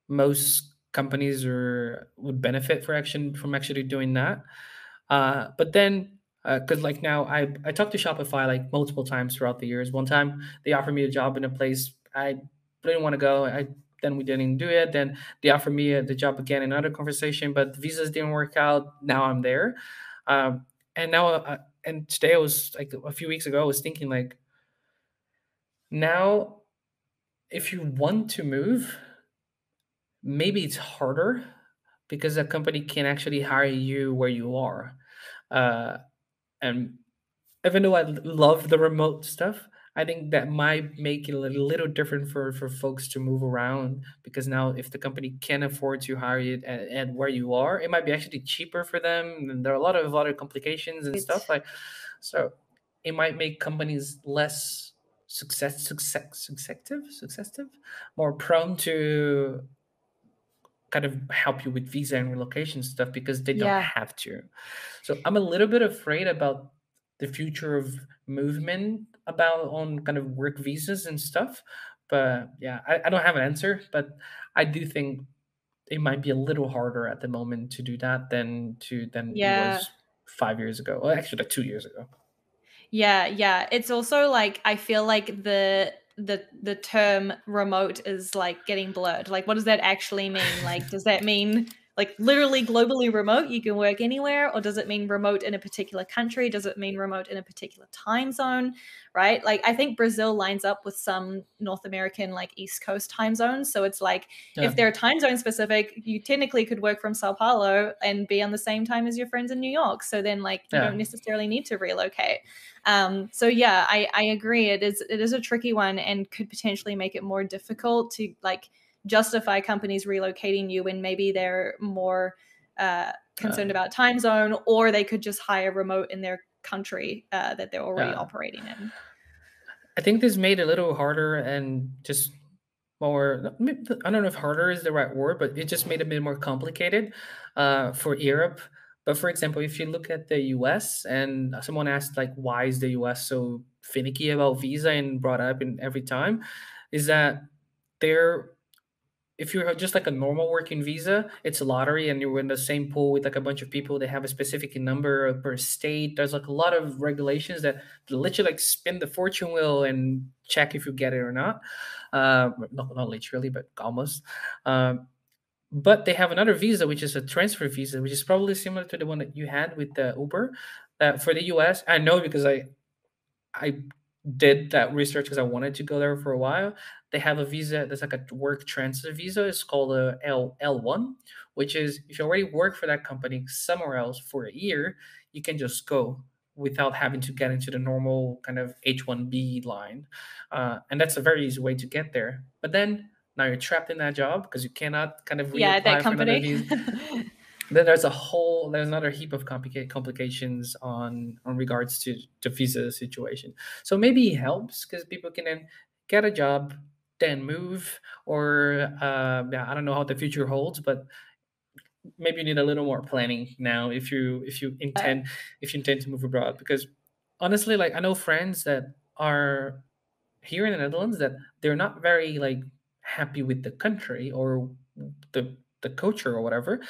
most companies are would benefit for action from actually doing that. But then, because like now I talked to Shopify like multiple times throughout the years. One time they offered me a job in a place I didn't want to go. I Then we didn't do it. Then they offered me the job again in another conversation, but the visas didn't work out. Now I'm there, um, and now and today I was like a few weeks ago I was thinking like now if you want to move, maybe it's harder because a company can actually hire you where you are. Uh, and even though I love the remote stuff, I think that might make it a little different for folks to move around because now if the company can afford to hire you at where you are, it might be actually cheaper for them. And there are a lot of other complications and stuff like so. It might make companies less successive, more prone to kind of help you with visa and relocation stuff because they don't Yeah. have to. So I'm a little bit afraid about the future of movement about on kind of work visas and stuff. But yeah, I don't have an answer, but I do think it might be a little harder at the moment to do that than it Yeah. was 5 years ago. Well, actually, like 2 years ago. Yeah, yeah. It's also like I feel like the term remote is like getting blurred. Like what does that actually mean? Like does that mean like literally globally remote, you can work anywhere, or does it mean remote in a particular country? Does it mean remote in a particular time zone? Right? Like I think Brazil lines up with some North American like East Coast time zones. So it's like Yeah, if they're time zone specific, you technically could work from Sao Paulo and be on the same time as your friends in New York. So then like you don't yeah, necessarily need to relocate. So yeah, I agree. It is a tricky one and could potentially make it more difficult to like justify companies relocating you when maybe they're more uh, concerned about time zone, or they could just hire remote in their country that they're already yeah. operating in. I think this made it a little harder and just more. I don't know if harder is the right word, but it just made it a bit more complicated for Europe. But for example, if you look at the U.S. and someone asked like, why is the U.S. so finicky about visa and brought up in every time, is that they're if you're just like a normal working visa, it's a lottery and you're in the same pool with like a bunch of people. They have a specific number per state. There's like a lot of regulations that literally like spin the fortune wheel and check if you get it or not. Not literally, but almost. Um, but they have another visa, which is a transfer visa, which is probably similar to the one that you had with the Uber. For the US, I know because I did that research because I wanted to go there for a while. They have a visa that's like a work transfer visa. It's called a L1, which is if you already work for that company somewhere else for a year, you can just go without having to get into the normal kind of H1B line. And that's a very easy way to get there. But then now you're trapped in that job because you cannot kind of Yeah, that reapply for another company. visa. Then there's another heap of complications on regards to visa situation. So maybe it helps because people can then get a job, then move, or yeah, I don't know how the future holds, but maybe you need a little more planning now if you intend to move abroad. Because honestly, like I know friends that are here in the Netherlands that they're not very like happy with the country or the culture or whatever.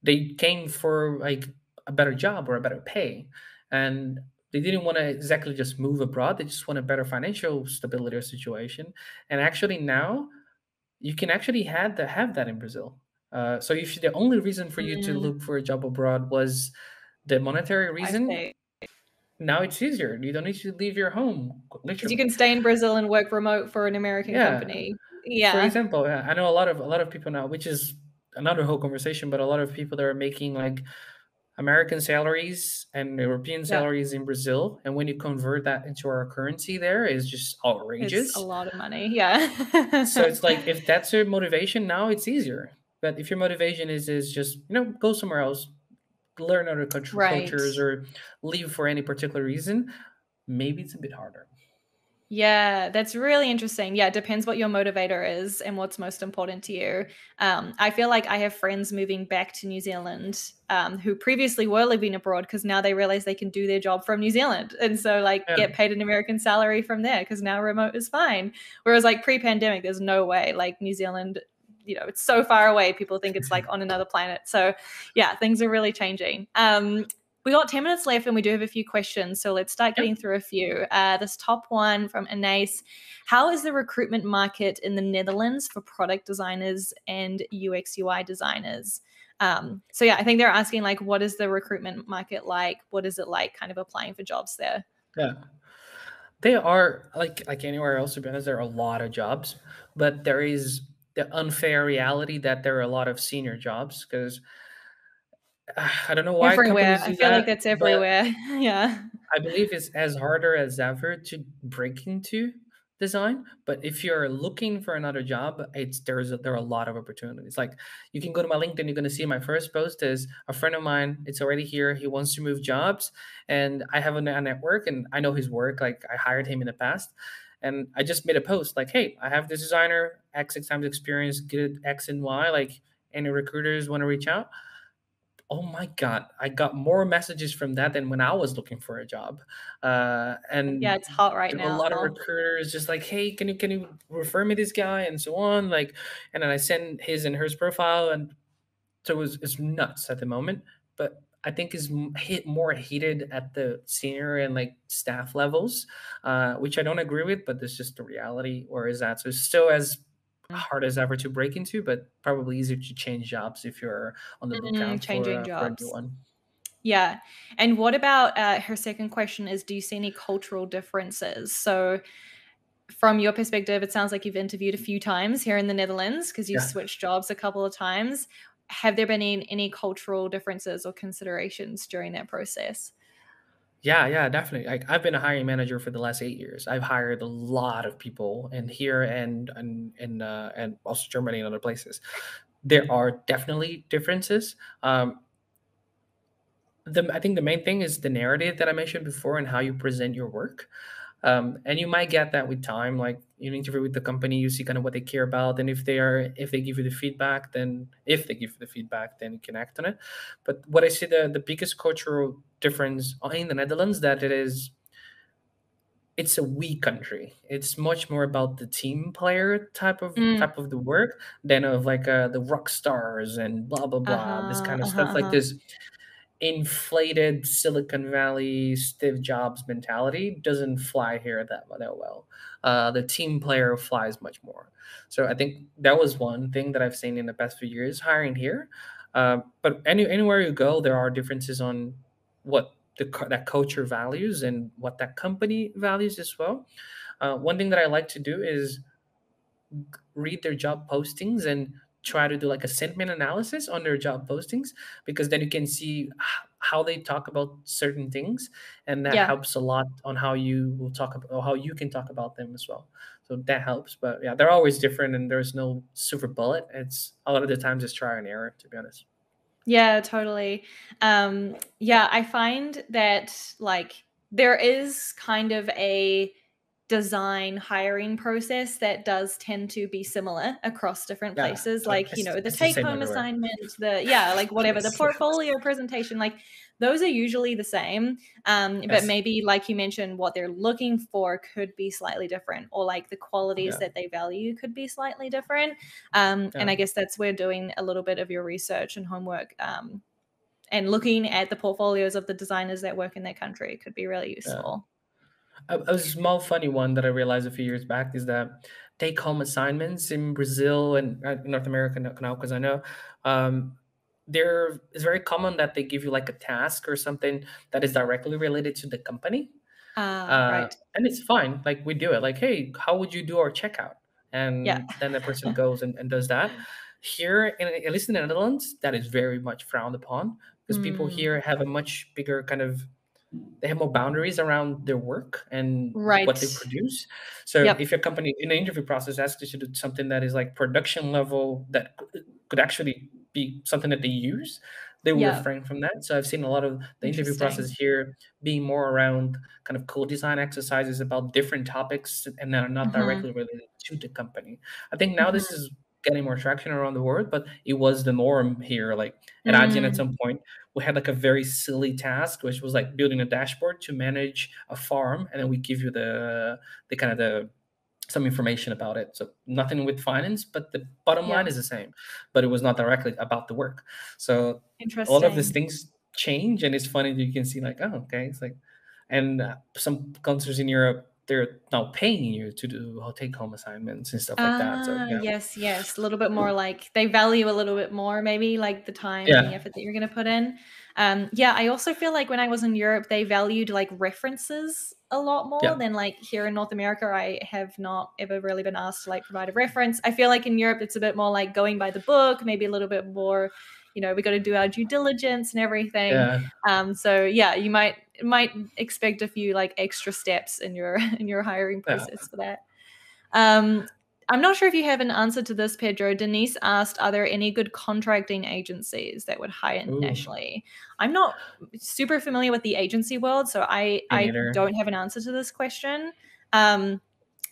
They came for like a better job or a better pay, and they didn't want to exactly just move abroad. They just want a better financial stability or situation. And actually now you can actually have that in Brazil. So if the only reason for you to Mm, look for a job abroad was The monetary I reason, see. now it's easier. You don't need to leave your home, Because you literally. can stay in Brazil and work remote for an American Yeah. company. For Yeah. example, I know a lot of people now, which is another whole conversation, but a lot of people that are making like American salaries and European Yeah. salaries in Brazil, and when you convert that into our currency, there is just It's a outrageous. lot of money. So Yeah. it's like if that's your motivation now, it's easier. But if your motivation is just go somewhere else, learn other Right. cultures, or leave for any particular reason, maybe it's a bit harder. Yeah, that's really interesting. Yeah, it depends what your motivator is and what's most important to you. I feel like I have friends moving back to New Zealand who previously were living abroad because now they realize they can do their job from New Zealand. And so, like, Yeah. get paid an American salary from there because now remote is fine. Whereas, like, pre pandemic, there's no way. Like, New Zealand, it's so far away. People think it's like on another planet. So, yeah, things are really changing. We got 10 minutes left and we do have a few questions. So let's start Yeah. getting through a few. This top one from Anais. How is the recruitment market in the Netherlands for product designers and UX UI designers? So yeah, I think they're asking like, what is the recruitment market like? What is it like kind of applying for jobs there? Yeah. They are like anywhere else, to be honest, there are a lot of jobs, but there is the unfair reality that there are a lot of senior jobs because I don't know why Everywhere. companies I do feel like that, that's but everywhere. Yeah. I believe it's as harder as ever to break into design. But if you're looking for another job, there are a lot of opportunities. Like you can go to my LinkedIn, you're gonna see my first post is a friend of mine. It's already here. He wants to move jobs, and I have a network, and I know his work. Like I hired him in the past, and I just made a post like, "Hey, I have this designer X times experience, good X and Y. Like any recruiters want to reach out." Oh my God, I got more messages from that than when I was looking for a job. Yeah, And it's hot right there were a lot of now. recruiters just like, hey, can you refer me this guy and so on? Like, and then I send his and hers profile, and so it's nuts at the moment. But I think is hit more heated at the senior and like staff levels, which I don't agree with, but it's just the reality. Or is that so? It's still as hard as ever to break into, but probably easier to change jobs if you're on the lookout Changing for a new jobs. one. Yeah. And what about her second question is, do you see any cultural differences? So, from your perspective, it sounds like you've interviewed a few times here in the Netherlands because you've Yeah. switched jobs a couple of times. Have there been any cultural differences or considerations during that process? Yeah, yeah, definitely. Like I've been a hiring manager for the last 8 years. I've hired a lot of people in here and also Germany and other places. There are definitely differences. I think the main thing is the narrative that I mentioned before and how you present your work. And you might get that with time, like you interview with the company, you see kind of what they care about, and if they give you the feedback, then if they give you the feedback, then you can act on it. But what I see the biggest cultural difference in the Netherlands that it's a we country. It's much more about the team player Mm, type of the work than of like the rock stars and blah blah blah, this uh-huh, kind of uh-huh, stuff, like uh-huh. this inflated Silicon Valley Steve Jobs mentality doesn't fly here that well. The team player flies much more. So I think that was one thing that I've seen in the past few years hiring here. But anywhere you go, there are differences on what that culture values and what that company values as well. One thing that I like to do is read their job postings and try to do like a sentiment analysis on their job postings, because then you can see how they talk about certain things, and that Yeah. helps a lot on how you will talk about, or how you can talk about them as well. So that helps. But yeah, they're always different and there's no silver bullet. It's a lot of the times just try and error, to be honest. Yeah, totally. Yeah, I find that like there is kind of a design hiring process that does tend to be similar across different Yeah, places. Like, the it's the take same home everywhere. assignment, yeah, like whatever, the Yes. portfolio presentation, like those are usually the same. But Yes. maybe, like you mentioned, what they're looking for could be slightly different, or like the qualities Yeah. that they value could be slightly different. And Yeah. I guess that's where doing a little bit of your research and homework and looking at the portfolios of the designers that work in their country could be really Yeah. useful. A small funny one that I realized a few years back is that take home assignments in Brazil and North America now, because I know, um, there it's very common that they give you like a task or something that is directly related to the company, Ah, right. and it's fine. Like we do it. Like, hey, how would you do our checkout? Yeah. And then the person goes and does that. Here, at least in the Netherlands, that is very much frowned upon because people Mm, here have a much bigger kind of, they have more boundaries around their work and what they right. produce. So Yep. if your company in the interview process asks you to do something that is like production level that could actually be something that they use, they will Yep. refrain from that. So I've seen a lot of the interview process Interesting. here being more around kind of code design exercises about different topics and that are not Mm-hmm. directly related to the company. I think now this Mm-hmm. is getting more traction around the world, but it was the norm here. Like at Adyen at Mm, some point, we had like a very silly task, which was like building a dashboard to manage a farm, and then we give you the kind of the some information about it. So nothing with finance, but the bottom line yeah. is the same, but it was not directly about the work. So all of these Interesting. things change, and it's funny that you can see like, oh, okay, it's like, and some countries in Europe, they're now paying you to do take home assignments and stuff like that. So Ah, yeah, yes, yes. A little bit more like they value a little bit more, maybe like the time and the yeah, effort that you're going to put in. Yeah, I also feel like when I was in Europe, they valued like references a lot more yeah, than like here in North America. I have not ever really been asked to like provide a reference. I feel like in Europe, it's a bit more like going by the book, maybe a little bit more, we got to do our due diligence and everything. yeah, So yeah, you might expect a few like extra steps in your in your hiring yeah. process for that. Um, I'm not sure if you have an answer to this, Pedro. Denise asked, are there any good contracting agencies that would hire Ooh, internationally? I'm not super familiar with the agency world, so I, me I neither. don't have an answer to this question. Um,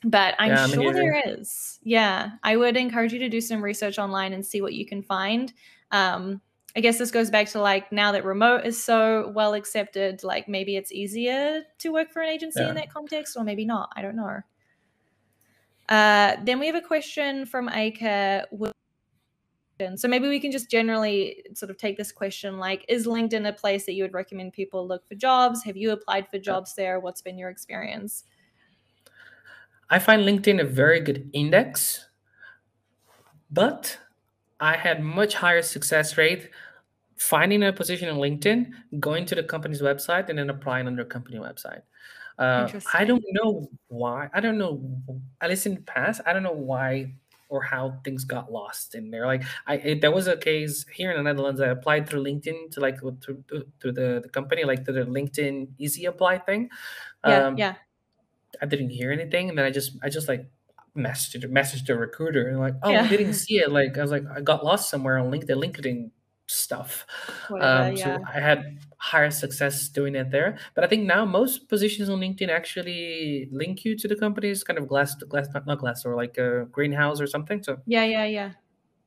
but I'm Yeah, me sure neither. there is. Yeah, I would encourage you to do some research online and see what you can find. Um, I guess this goes back to like now that remote is so well accepted, like maybe it's easier to work for an agency in Yeah. that context, or maybe not. I don't know. Then we have a question from Aika. So maybe we can just generally sort of take this question like, is LinkedIn a place that you would recommend people look for jobs? Have you applied for Yeah. jobs there? What's been your experience? I find LinkedIn a very good index, but I had much higher success rate finding a position in LinkedIn, going to the company's website, and then applying on their company website. I don't Interesting. know why. I don't know. At least in the past, I don't know why or how things got lost in there. Like there was a case here in the Netherlands. I applied through LinkedIn to like to the company, like to the LinkedIn Easy Apply thing. Yeah, Um, yeah, I didn't hear anything, and then I just like messaged the recruiter and like, oh, we didn't yeah. see it. Like I was like, I got lost somewhere on LinkedIn stuff. Whatever. So Yeah. I had higher success doing it there. But I think now most positions on LinkedIn actually link you to the company's kind of glass, not glass, or like a greenhouse or something. So Yeah, yeah, yeah.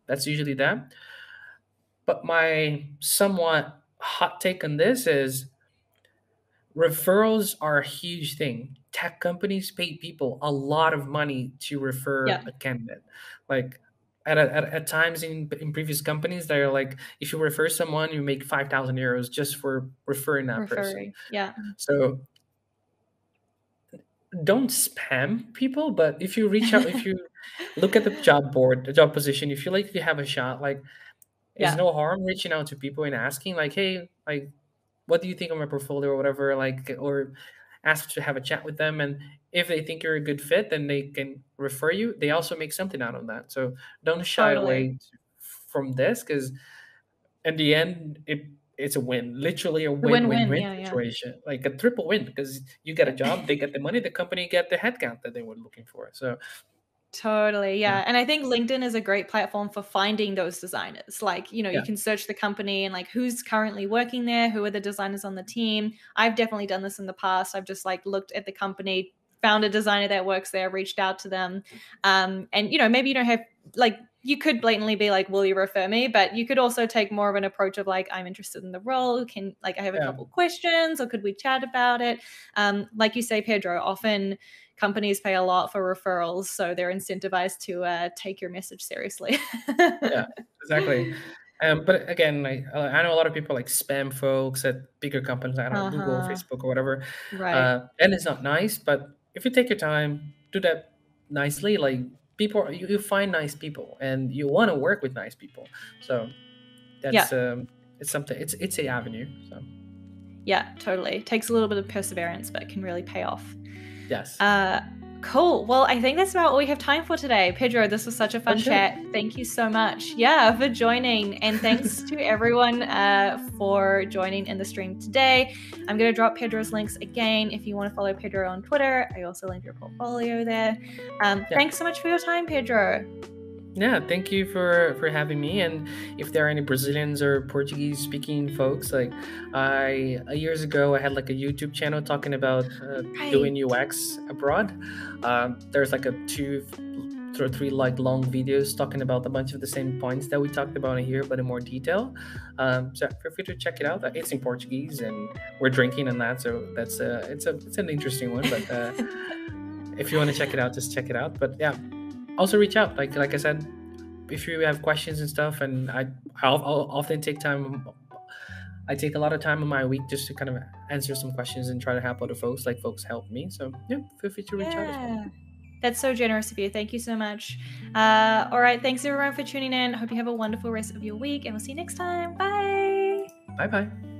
that's usually that. But my somewhat hot take on this is referrals are a huge thing. Tech companies pay people a lot of money to refer Yeah. a candidate. Like at times in previous companies, they're like, if you refer someone, you make 5,000 euros just for referring that person. Referring. Yeah. So don't spam people, but if you reach out, if you look at the job board, the job position, if you like, you have a shot, like, there's Yeah. no harm reaching out to people and asking, like, hey, like, what do you think of my portfolio or whatever, like, or ask to have a chat with them. And if they think you're a good fit, then they can refer you. They also make something out of that. So don't shy Totally. away from this, because in the end, it's a win, literally a The win-win. win-win-win Yeah, yeah. situation, like a triple win, because you get a Yep. job, they get the money, the company get the headcount that they were looking for. So Totally, yeah, yeah, and I think LinkedIn is a great platform for finding those designers. Like, you yeah, can search the company and like who's currently working there, who are the designers on the team. I've definitely done this in the past. I've just like looked at the company, found a designer that works there, reached out to them. And maybe you don't have like you could blatantly be like, "Will you refer me?" But you could also take more of an approach of like, "I'm interested in the role. Can like I have a yeah. couple questions, or could we chat about it?" Like you say, Pedro, often companies pay a lot for referrals, so they're incentivized to take your message seriously. Yeah, exactly. But again, like I know a lot of people like spam folks at bigger companies, I don't know, Google, Uh-huh. Facebook, or whatever, Right. and it's not nice. But if you take your time, do that nicely. Like people, you find nice people, and you want to work with nice people. So Yeah. that's it's something. It's a avenue. So Yeah, totally. Takes a little bit of perseverance, but can really pay off. yes. Cool. Well, I think that's about all we have time for today. Pedro, this was such a fun Okay. chat. Thank you so much. Yeah, for joining. And thanks to everyone for joining in the stream today. I'm going to drop Pedro's links again if you want to follow Pedro on Twitter. I also linked your portfolio there. Yeah. Thanks so much for your time, Pedro. Yeah, thank you for having me. And if there are any Brazilians or Portuguese speaking folks, like years ago I had like a YouTube channel talking about doing Right. UX abroad. There's like a 2 or 3 like long videos talking about a bunch of the same points that we talked about in here, but in more detail. So feel free to check it out. It's in Portuguese, and we're drinking and that, so that's it's an interesting one. But if you want to check it out, just check it out. But yeah, also reach out. Like I said, if you have questions and stuff, and I'll often take time. I take a lot of time in my week just to kind of answer some questions and try to help other folks, like folks help me. So yeah, feel free to reach out as well. That's so generous of you. Thank you so much. All right. Thanks everyone for tuning in. Hope you have a wonderful rest of your week, and we'll see you next time. Bye. Bye bye.